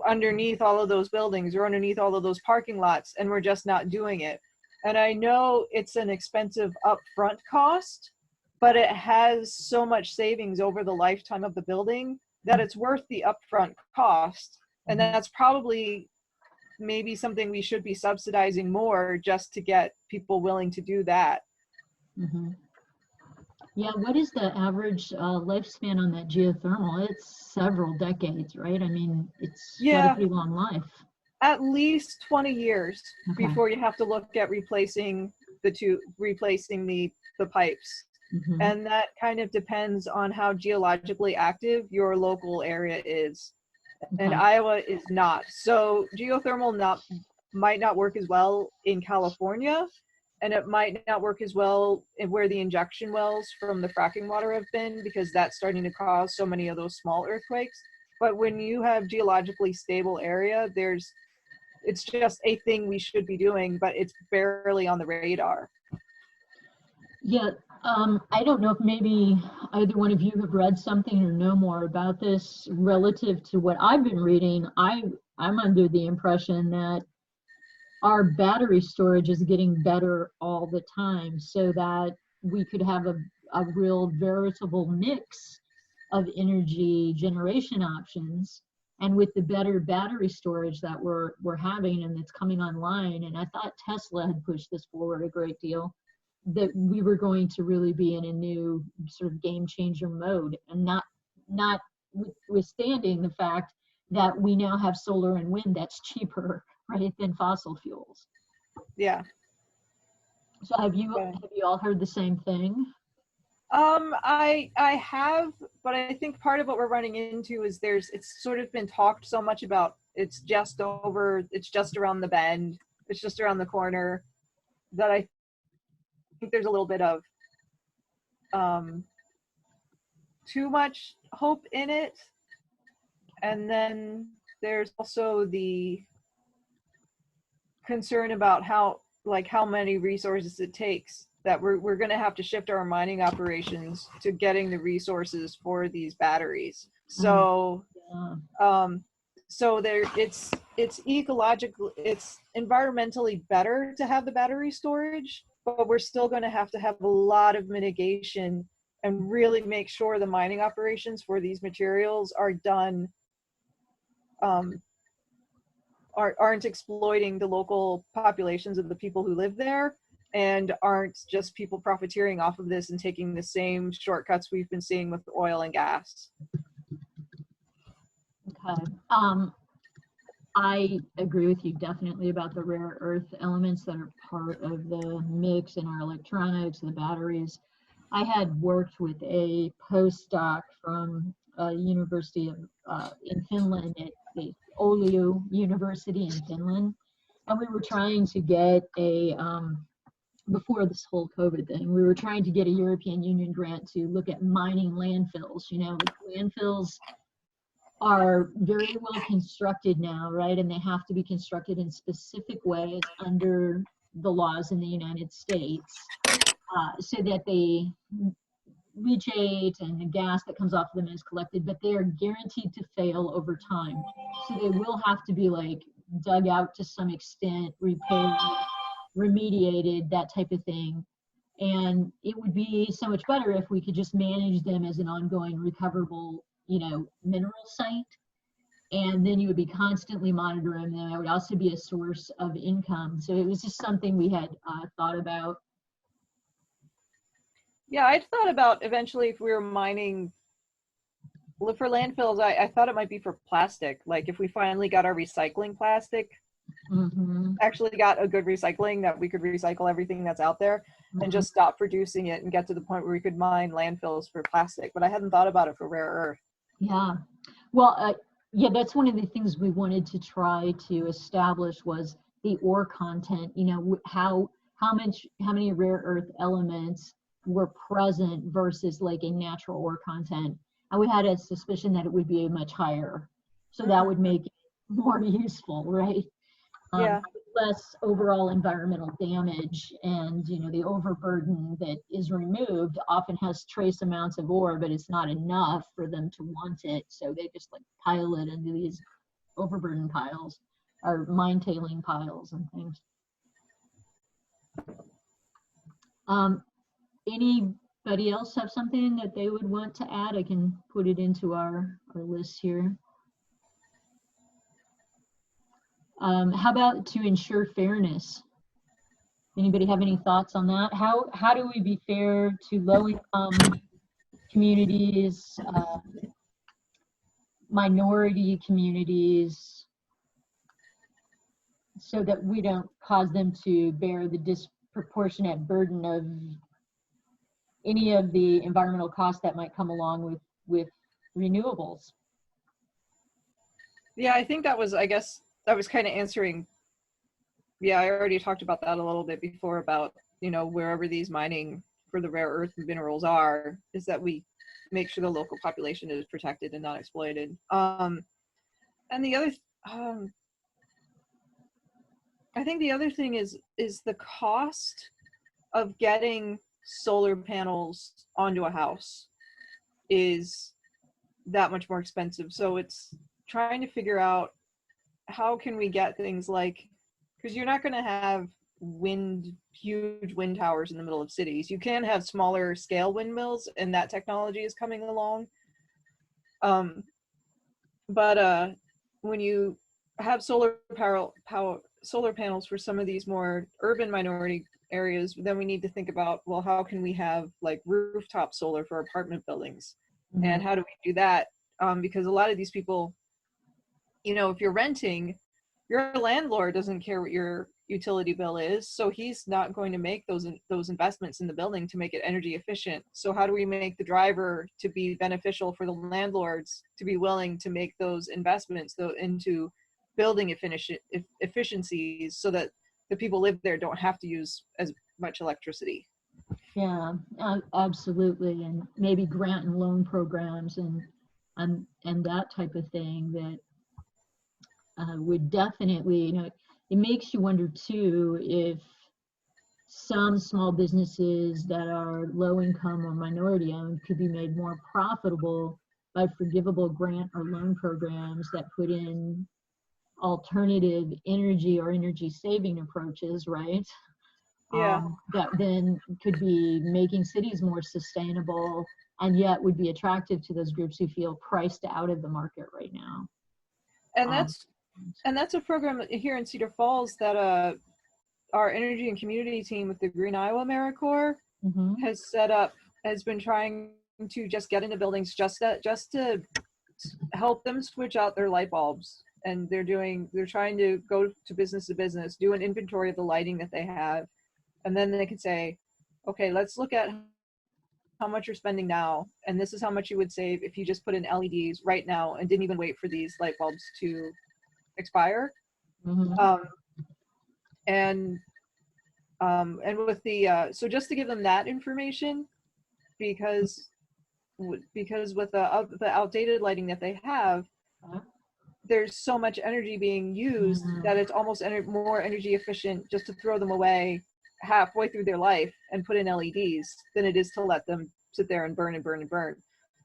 underneath all of those buildings or underneath all of those parking lots, and we're just not doing it. And I know it's an expensive upfront cost, but it has so much savings over the lifetime of the building that it's worth the upfront cost. And that's probably maybe something we should be subsidizing more just to get people willing to do that. Mm-hmm. Yeah, what is the average lifespan on that geothermal? It's several decades, right? I mean, it's got a pretty long life. At least 20 years before you have to look at replacing the pipes. Mm-hmm. And that kind of depends on how geologically active your local area is. And Iowa is not. So geothermal might not work as well in California, and it might not work as well where the injection wells from the fracking water have been, because that's starting to cause so many of those small earthquakes. But when you have geologically stable area, it's just a thing we should be doing, but it's barely on the radar. Yeah, I don't know if maybe either one of you have read something or know more about this relative to what I've been reading. I'm under the impression that our battery storage is getting better all the time, so that we could have a real veritable mix of energy generation options. And with the better battery storage that we're having and that's coming online, and I thought Tesla had pushed this forward a great deal, that we were going to really be in a new sort of game changer mode, and not withstanding the fact that we now have solar and wind that's cheaper, right, than fossil fuels. Yeah. So have you all heard the same thing? I have, but I think part of what we're running into is it's sort of been talked so much about it's just around the bend, it's just around the corner, that I think there's a little bit of too much hope in it. And then there's also the concern about how many resources it takes, that we're going to have to shift our mining operations to getting the resources for these batteries. So it's ecological, it's environmentally better to have the battery storage, but we're still going to have a lot of mitigation and really make sure the mining operations for these materials are done, aren't exploiting the local populations of the people who live there, and aren't just people profiteering off of this and taking the same shortcuts we've been seeing with oil and gas. Okay. I agree with you definitely about the rare earth elements that are part of the mix in our electronics, the batteries. I had worked with a postdoc from University of in Finland at the Oulu University in Finland, and we were trying to get a before this whole COVID thing, we were trying to get a European Union grant to look at mining landfills. You know, landfills are very well constructed now, right? And they have to be constructed in specific ways under the laws in the United States, so that the leachate and the gas that comes off of them is collected, but they are guaranteed to fail over time. So they will have to be like dug out to some extent, repaired, remediated, that type of thing. And it would be so much better if we could just manage them as an ongoing recoverable, you know, mineral site. And then you would be constantly monitoring them. It would also be a source of income. So it was just something we had thought about. Yeah, I'd thought about eventually if we were mining for landfills, I thought it might be for plastic. Like if we finally got our recycling plastic, actually got a good recycling, that we could recycle everything that's out there and just stop producing it and get to the point where we could mine landfills for plastic. But I hadn't thought about it for rare earth. Yeah, well, yeah, that's one of the things we wanted to try to establish was the ore content. You know, how many rare earth elements were present versus like a natural ore content. And we had a suspicion that it would be much higher. So that would make it more useful, right? Yeah. Less overall environmental damage, and you know, the overburden that is removed often has trace amounts of ore, but it's not enough for them to want it. So they just like pile it into these overburden piles or mine tailing piles and things. Anybody else have something that they would want to add? I can put it into our list here. How about to ensure fairness? Anybody have any thoughts on that? How do we be fair to low-income communities, minority communities, so that we don't cause them to bear the disproportionate burden of any of the environmental costs that might come along with renewables? Yeah, I think that was, I guess, that was kind of answering. Yeah, I already talked about that a little bit before about, you know, wherever these mining for the rare earth minerals are, is that we make sure the local population is protected and not exploited. And the other, I think the other thing is the cost of getting solar panels onto a house is that much more expensive. So it's trying to figure out how can we get things like, because you're not going to have huge wind towers in the middle of cities. You can have smaller scale windmills, and that technology is coming along. But when you have solar panels for some of these more urban minority areas, then we need to think about, well, how can we have like rooftop solar for apartment buildings? And how do we do that? Because a lot of these people, you know, if you're renting, your landlord doesn't care what your utility bill is, so he's not going to make those investments in the building to make it energy efficient. So how do we make the driver to be beneficial for the landlords to be willing to make those investments into building efficiencies so that the people live there don't have to use as much electricity? Yeah, Absolutely, and maybe grant and loan programs and that type of thing that would definitely, you know, it makes you wonder too if some small businesses that are low income or minority owned could be made more profitable by forgivable grant or loan programs that put in alternative energy or energy saving approaches, right? Yeah. that then could be making cities more sustainable and yet would be attractive to those groups who feel priced out of the market right now. And that's a program here in Cedar Falls that our energy and community team with the Green Iowa AmeriCorps has set up, has been trying to just get into buildings just to help them switch out their light bulbs. And they're trying to go to business, do an inventory of the lighting that they have. And then they can say, okay, let's look at how much you're spending now. And this is how much you would save if you just put in LEDs right now and didn't even wait for these light bulbs to expire. And with the, so just to give them that information, because with the outdated lighting that they have, there's so much energy being used that it's almost more energy efficient just to throw them away halfway through their life and put in LEDs than it is to let them sit there and burn and burn and burn.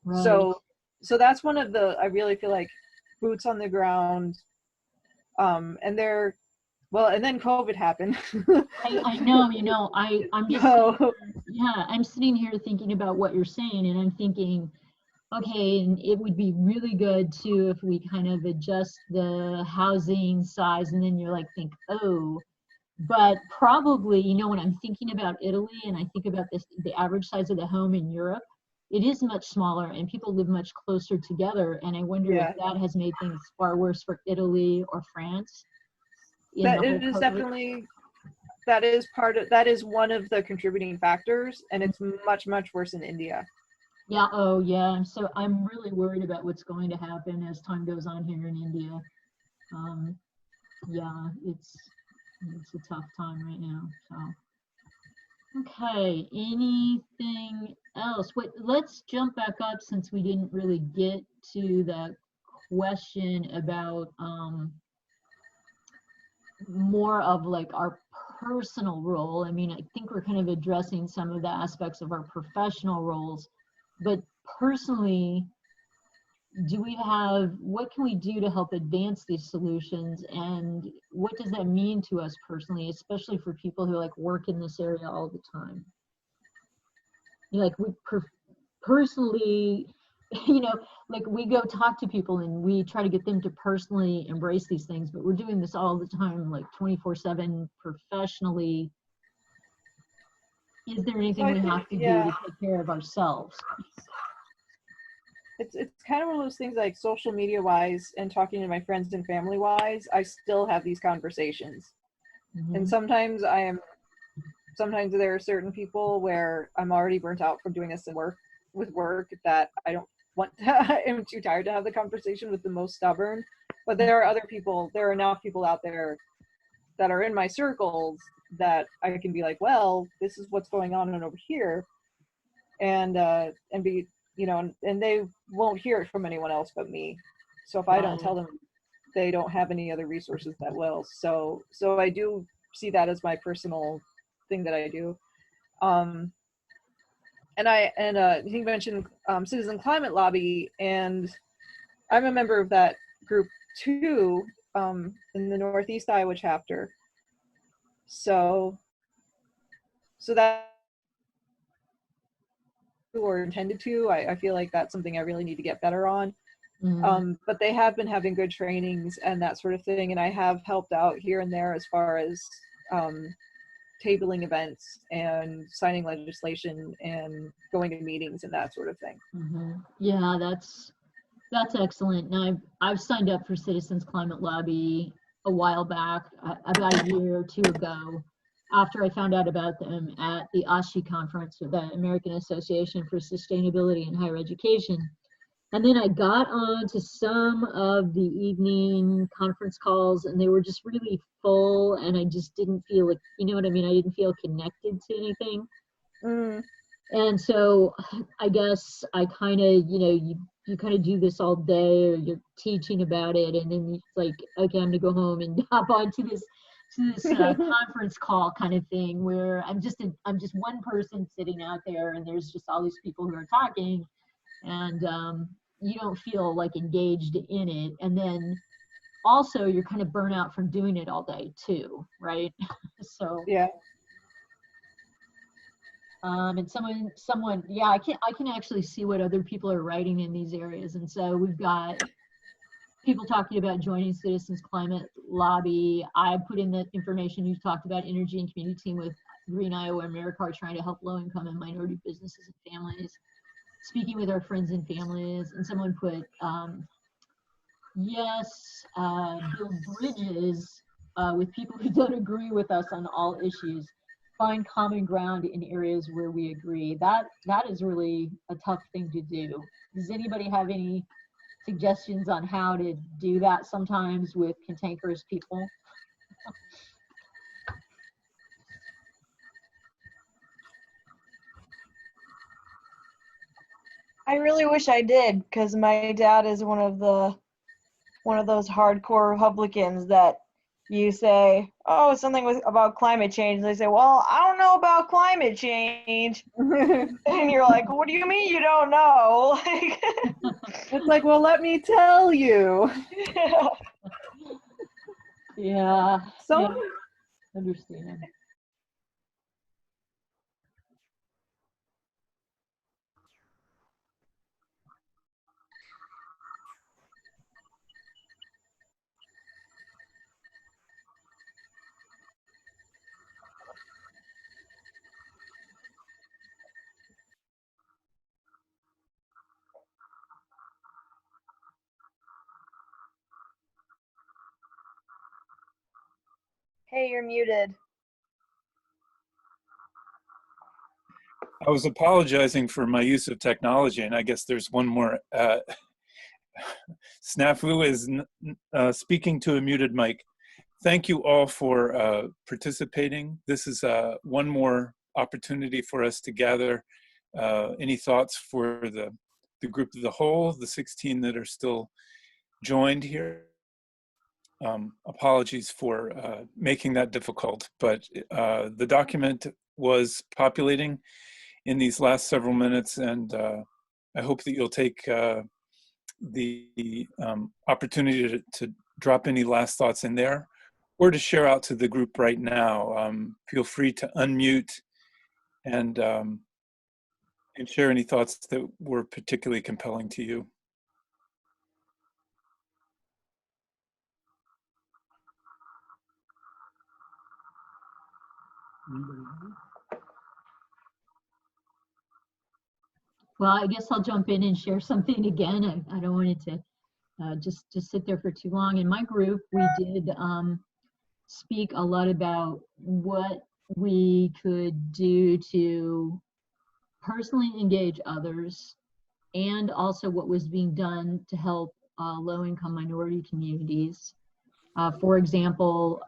Right. So that's one of the, I really feel like, boots on the ground. And then COVID happened. I know, I'm just, I'm sitting here thinking about what you're saying, and I'm thinking, okay, and it would be really good too if we kind of adjust the housing size, and then you're like, think, oh, but probably, when I'm thinking about Italy and I think about the average size of the home in Europe, it is much smaller and people live much closer together. And I wonder if that has made things far worse for Italy or France. That is definitely, that is one of the contributing factors, and it's much, much worse in India. Yeah. Oh, yeah. So I'm really worried about what's going to happen as time goes on here in India. Yeah, it's a tough time right now. So, okay. Anything else? Wait, let's jump back up since we didn't really get to the question about more of like our personal role. I mean, I think we're kind of addressing some of the aspects of our professional roles, but personally, what can we do to help advance these solutions, and what does that mean to us personally, especially for people who like work in this area all the time? Like we personally, like we go talk to people and we try to get them to personally embrace these things, but we're doing this all the time, like 24/7 professionally. Is there anything we have to do to take care of ourselves? It's kind of one of those things, like social media wise and talking to my friends and family wise, I still have these conversations. And sometimes there are certain people where I'm already burnt out from doing this with work that I don't want to, I'm too tired to have the conversation with the most stubborn. But there are enough people out there that are in my circles that I can be like, well, this is what's going on over here, and be, and they won't hear it from anyone else but me. So if I don't tell them, they don't have any other resources that will. So I do see that as my personal thing that I do. And he mentioned Citizen Climate Lobby, and I'm a member of that group too, in the Northeast Iowa chapter. So that, or intended to, I feel like that's something I really need to get better on. But they have been having good trainings and that sort of thing, and I have helped out here and there as far as tabling events and signing legislation and going to meetings and that sort of thing. Yeah, that's excellent. Now I've signed up for Citizens Climate Lobby a while back, about a year or two ago, after I found out about them at the ASHI conference, with the American Association for Sustainability in Higher Education. And then I got on to some of the evening conference calls, and they were just really full, and I just didn't feel like, I didn't feel connected to anything. And so I guess I kind of, you kind of do this all day, or you're teaching about it, and then it's like, okay, I'm gonna go home and hop onto this conference call kind of thing, where I'm just one person sitting out there, and there's just all these people who are talking, and you don't feel like engaged in it. And then also you're kind of burnt out from doing it all day too, right? So yeah. And someone, yeah, I can actually see what other people are writing in these areas. And so we've got people talking about joining Citizens Climate Lobby. I put in the information you talked about, energy and community team with Green Iowa AmeriCorps, trying to help low-income and minority businesses and families, speaking with our friends and families. And someone put, yes, build bridges with people who don't agree with us on all issues. Find common ground in areas where we agree. That is really a tough thing to do. Does anybody have any suggestions on how to do that sometimes with cantankerous people? I really wish I did, because my dad is one of those hardcore Republicans that you say, oh, something about climate change. And they say, well, I don't know about climate change. And you're like, what do you mean you don't know? It's like, well, let me tell you. Yeah. So yeah, understand. Hey, you're muted. I was apologizing for my use of technology, and I guess there's one more. Snafu is speaking to a muted mic. Thank you all for participating. This is one more opportunity for us to gather any thoughts for the group of the whole, the 16 that are still joined here. Apologies for making that difficult, but the document was populating in these last several minutes, and I hope that you'll take the opportunity to drop any last thoughts in there, or to share out to the group right now. Feel free to unmute and share any thoughts that were particularly compelling to you. Well, I guess I'll jump in and share something again. I don't want it to just sit there for too long. In my group, we did speak a lot about what we could do to personally engage others, and also what was being done to help low-income minority communities. For example,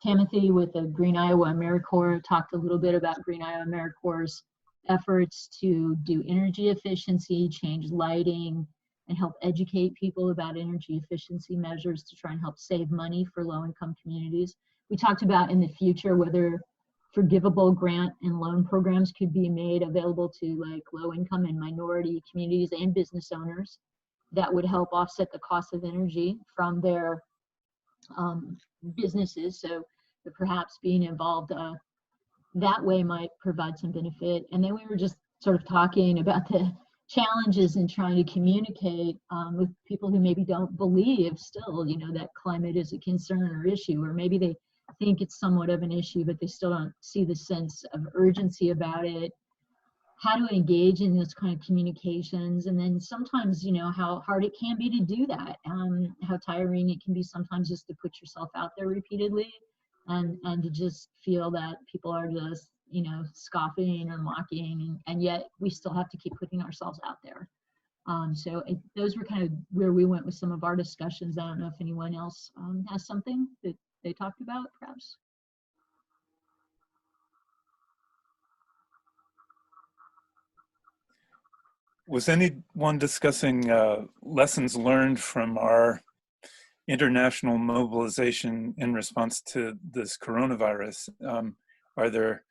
Timothy with the Green Iowa AmeriCorps talked a little bit about Green Iowa AmeriCorps' efforts to do energy efficiency, change lighting, and help educate people about energy efficiency measures to try and help save money for low-income communities. We talked about in the future whether forgivable grant and loan programs could be made available to like low-income and minority communities and business owners that would help offset the cost of energy from their businesses. So that perhaps being involved that way might provide some benefit. And then we were just sort of talking about the challenges in trying to communicate with people who maybe don't believe still, you know, that climate is a concern or issue, or maybe they think it's somewhat of an issue, but they still don't see the sense of urgency about it. How to engage in those kind of communications, and then sometimes, you know, how hard it can be to do that, how tiring it can be sometimes just to put yourself out there repeatedly, and to just feel that people are just, you know, scoffing or mocking, and yet we still have to keep putting ourselves out there. So those were kind of where we went with some of our discussions. I don't know if anyone else has something that they talked about, perhaps. Was anyone discussing lessons learned from our international mobilization in response to this coronavirus? Are there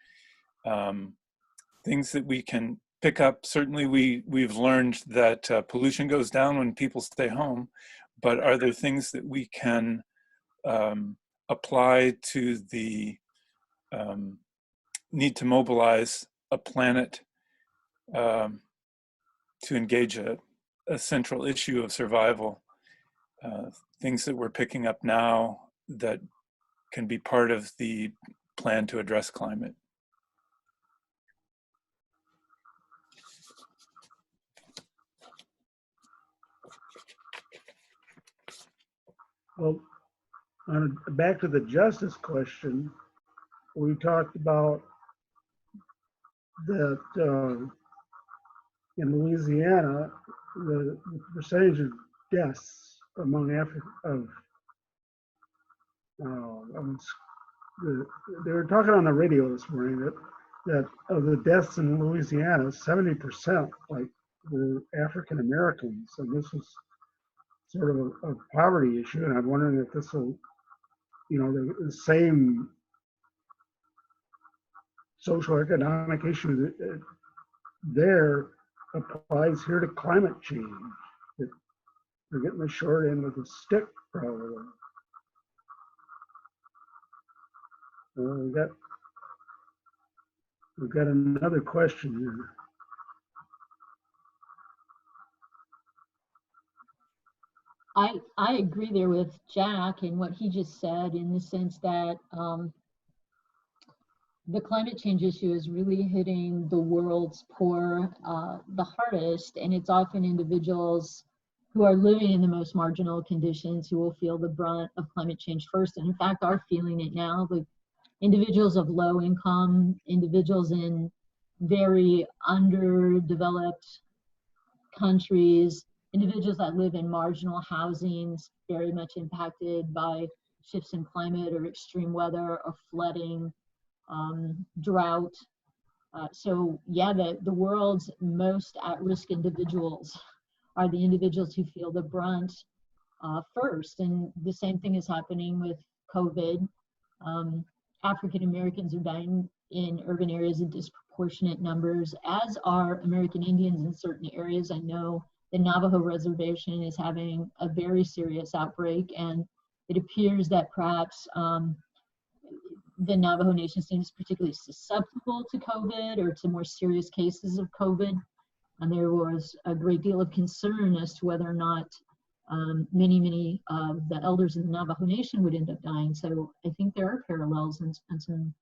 things that we can pick up? Certainly we've learned that pollution goes down when people stay home, but are there things that we can apply to the need to mobilize a planet to engage a central issue of survival, things that we're picking up now that can be part of the plan to address climate. Well, back to the justice question, we talked about that in Louisiana, the percentage of deaths among they were talking on the radio this morning that of the deaths in Louisiana, 70% were African Americans, and this was sort of a poverty issue. And I'm wondering if this will, the same socioeconomic issue that there applies here to climate change. That they're getting the short end with the stick, probably. We've got another question here. I agree there with Jack and what he just said, in the sense that the climate change issue is really hitting the world's poor the hardest, and it's often individuals who are living in the most marginal conditions who will feel the brunt of climate change first, and in fact are feeling it now. Like individuals of low income, individuals in very underdeveloped countries, individuals that live in marginal housings, very much impacted by shifts in climate or extreme weather or flooding, drought. So yeah, the world's most at-risk individuals are the individuals who feel the brunt first. And the same thing is happening with COVID. African Americans are dying in urban areas in disproportionate numbers, as are American Indians in certain areas. I know the Navajo Reservation is having a very serious outbreak, and it appears that perhaps the Navajo Nation seems particularly susceptible to COVID or to more serious cases of COVID. And there was a great deal of concern as to whether or not many of the elders in the Navajo Nation would end up dying. So I think there are parallels and some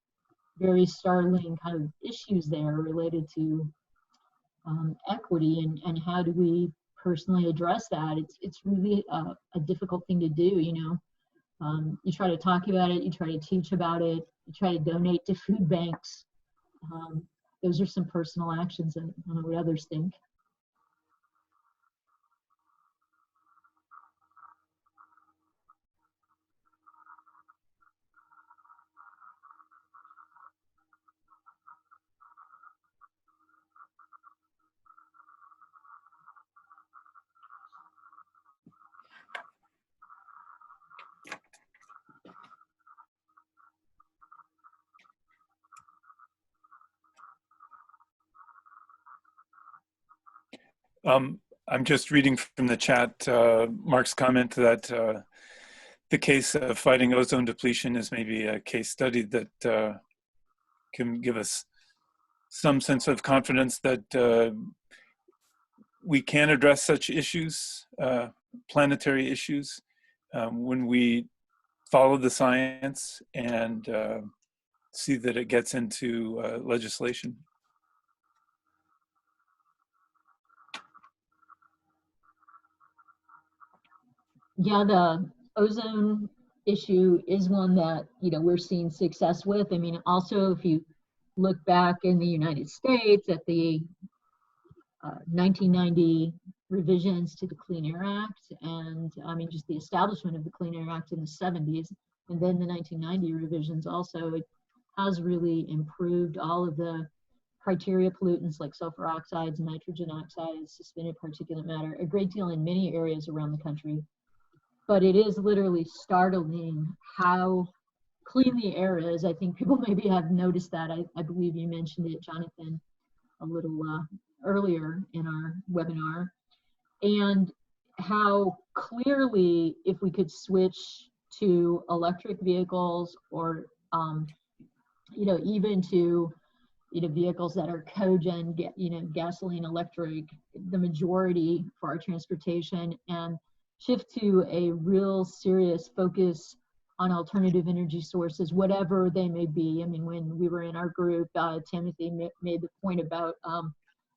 very startling kind of issues there related to equity and how do we personally address that. It's really a difficult thing to do, you try to talk about it, you try to teach about it, you try to donate to food banks. Those are some personal actions, and I don't know what others think. I'm just reading from the chat, Mark's comment that the case of fighting ozone depletion is maybe a case study that can give us some sense of confidence that we can address such issues, planetary issues, when we follow the science and see that it gets into legislation. Yeah, the ozone issue is one that, we're seeing success with. I mean, also, if you look back in the United States at the 1990 revisions to the Clean Air Act, and just the establishment of the Clean Air Act in the 70s, and then the 1990 revisions also, it has really improved all of the criteria pollutants like sulfur oxides, nitrogen oxides, suspended particulate matter, a great deal in many areas around the country. But it is literally startling how clean the air is. I think people maybe have noticed that. I believe you mentioned it, Jonathan, a little earlier in our webinar. And how clearly, if we could switch to electric vehicles or, even to, vehicles that are cogen, gasoline, electric, the majority for our transportation, and shift to a real serious focus on alternative energy sources, whatever they may be. I mean, when we were in our group, Timothy made the point about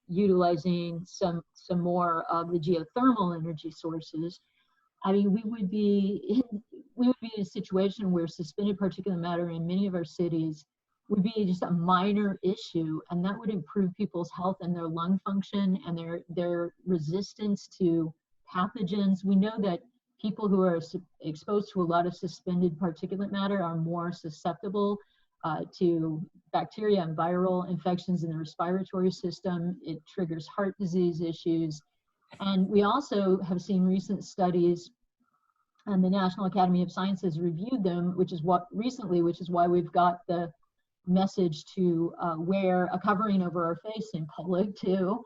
utilizing some more of the geothermal energy sources. I mean, we would be in a situation where suspended particulate matter in many of our cities would be just a minor issue, and that would improve people's health and their lung function and their resistance to pathogens. We know that people who are exposed to a lot of suspended particulate matter are more susceptible to bacteria and viral infections in the respiratory system. It triggers heart disease issues. And we also have seen recent studies, and the National Academy of Sciences reviewed them, which is why we've got the message to wear a covering over our face in public too,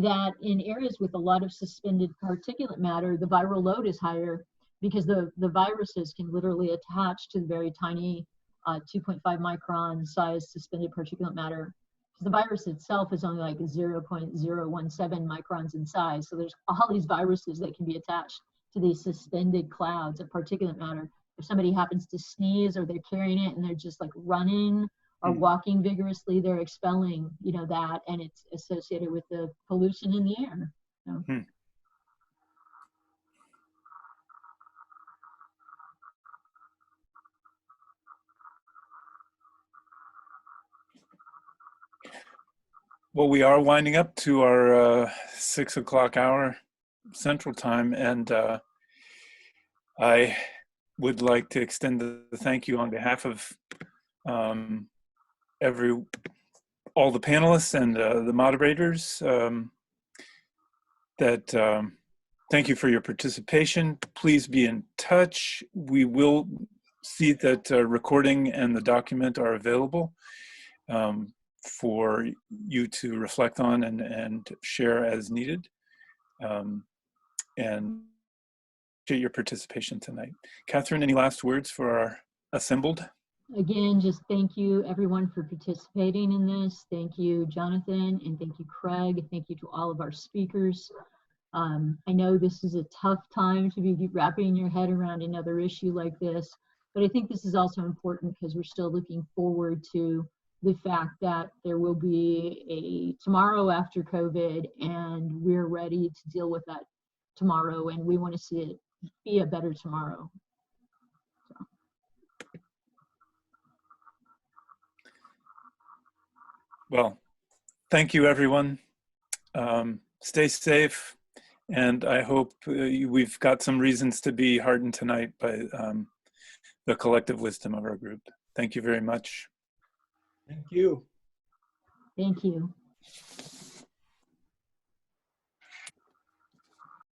that in areas with a lot of suspended particulate matter, the viral load is higher because the viruses can literally attach to the very tiny 2.5 micron size suspended particulate matter. The virus itself is only like 0.017 microns in size. So there's all these viruses that can be attached to these suspended clouds of particulate matter. If somebody happens to sneeze or they're carrying it and they're just like running or walking vigorously, they're expelling, that, and it's associated with the pollution in the air. So. Well, we are winding up to our 6 o'clock hour Central Time, and I would like to extend the thank you on behalf of all the panelists and the moderators. Thank you for your participation. Please be in touch. We will see that recording and the document are available for you to reflect on and share as needed. And appreciate your participation tonight. Catherine, any last words for our assembled? Again, just thank you everyone for participating in this. Thank you, Jonathan, and thank you, Craig. Thank you to all of our speakers. I know this is a tough time to be wrapping your head around another issue like this, but I think this is also important because we're still looking forward to the fact that there will be a tomorrow after COVID, and we're ready to deal with that tomorrow, and we want to see it be a better tomorrow. So. Well, thank you, everyone. Stay safe, and I hope we've got some reasons to be heartened tonight by the collective wisdom of our group. Thank you very much. Thank you. Thank you.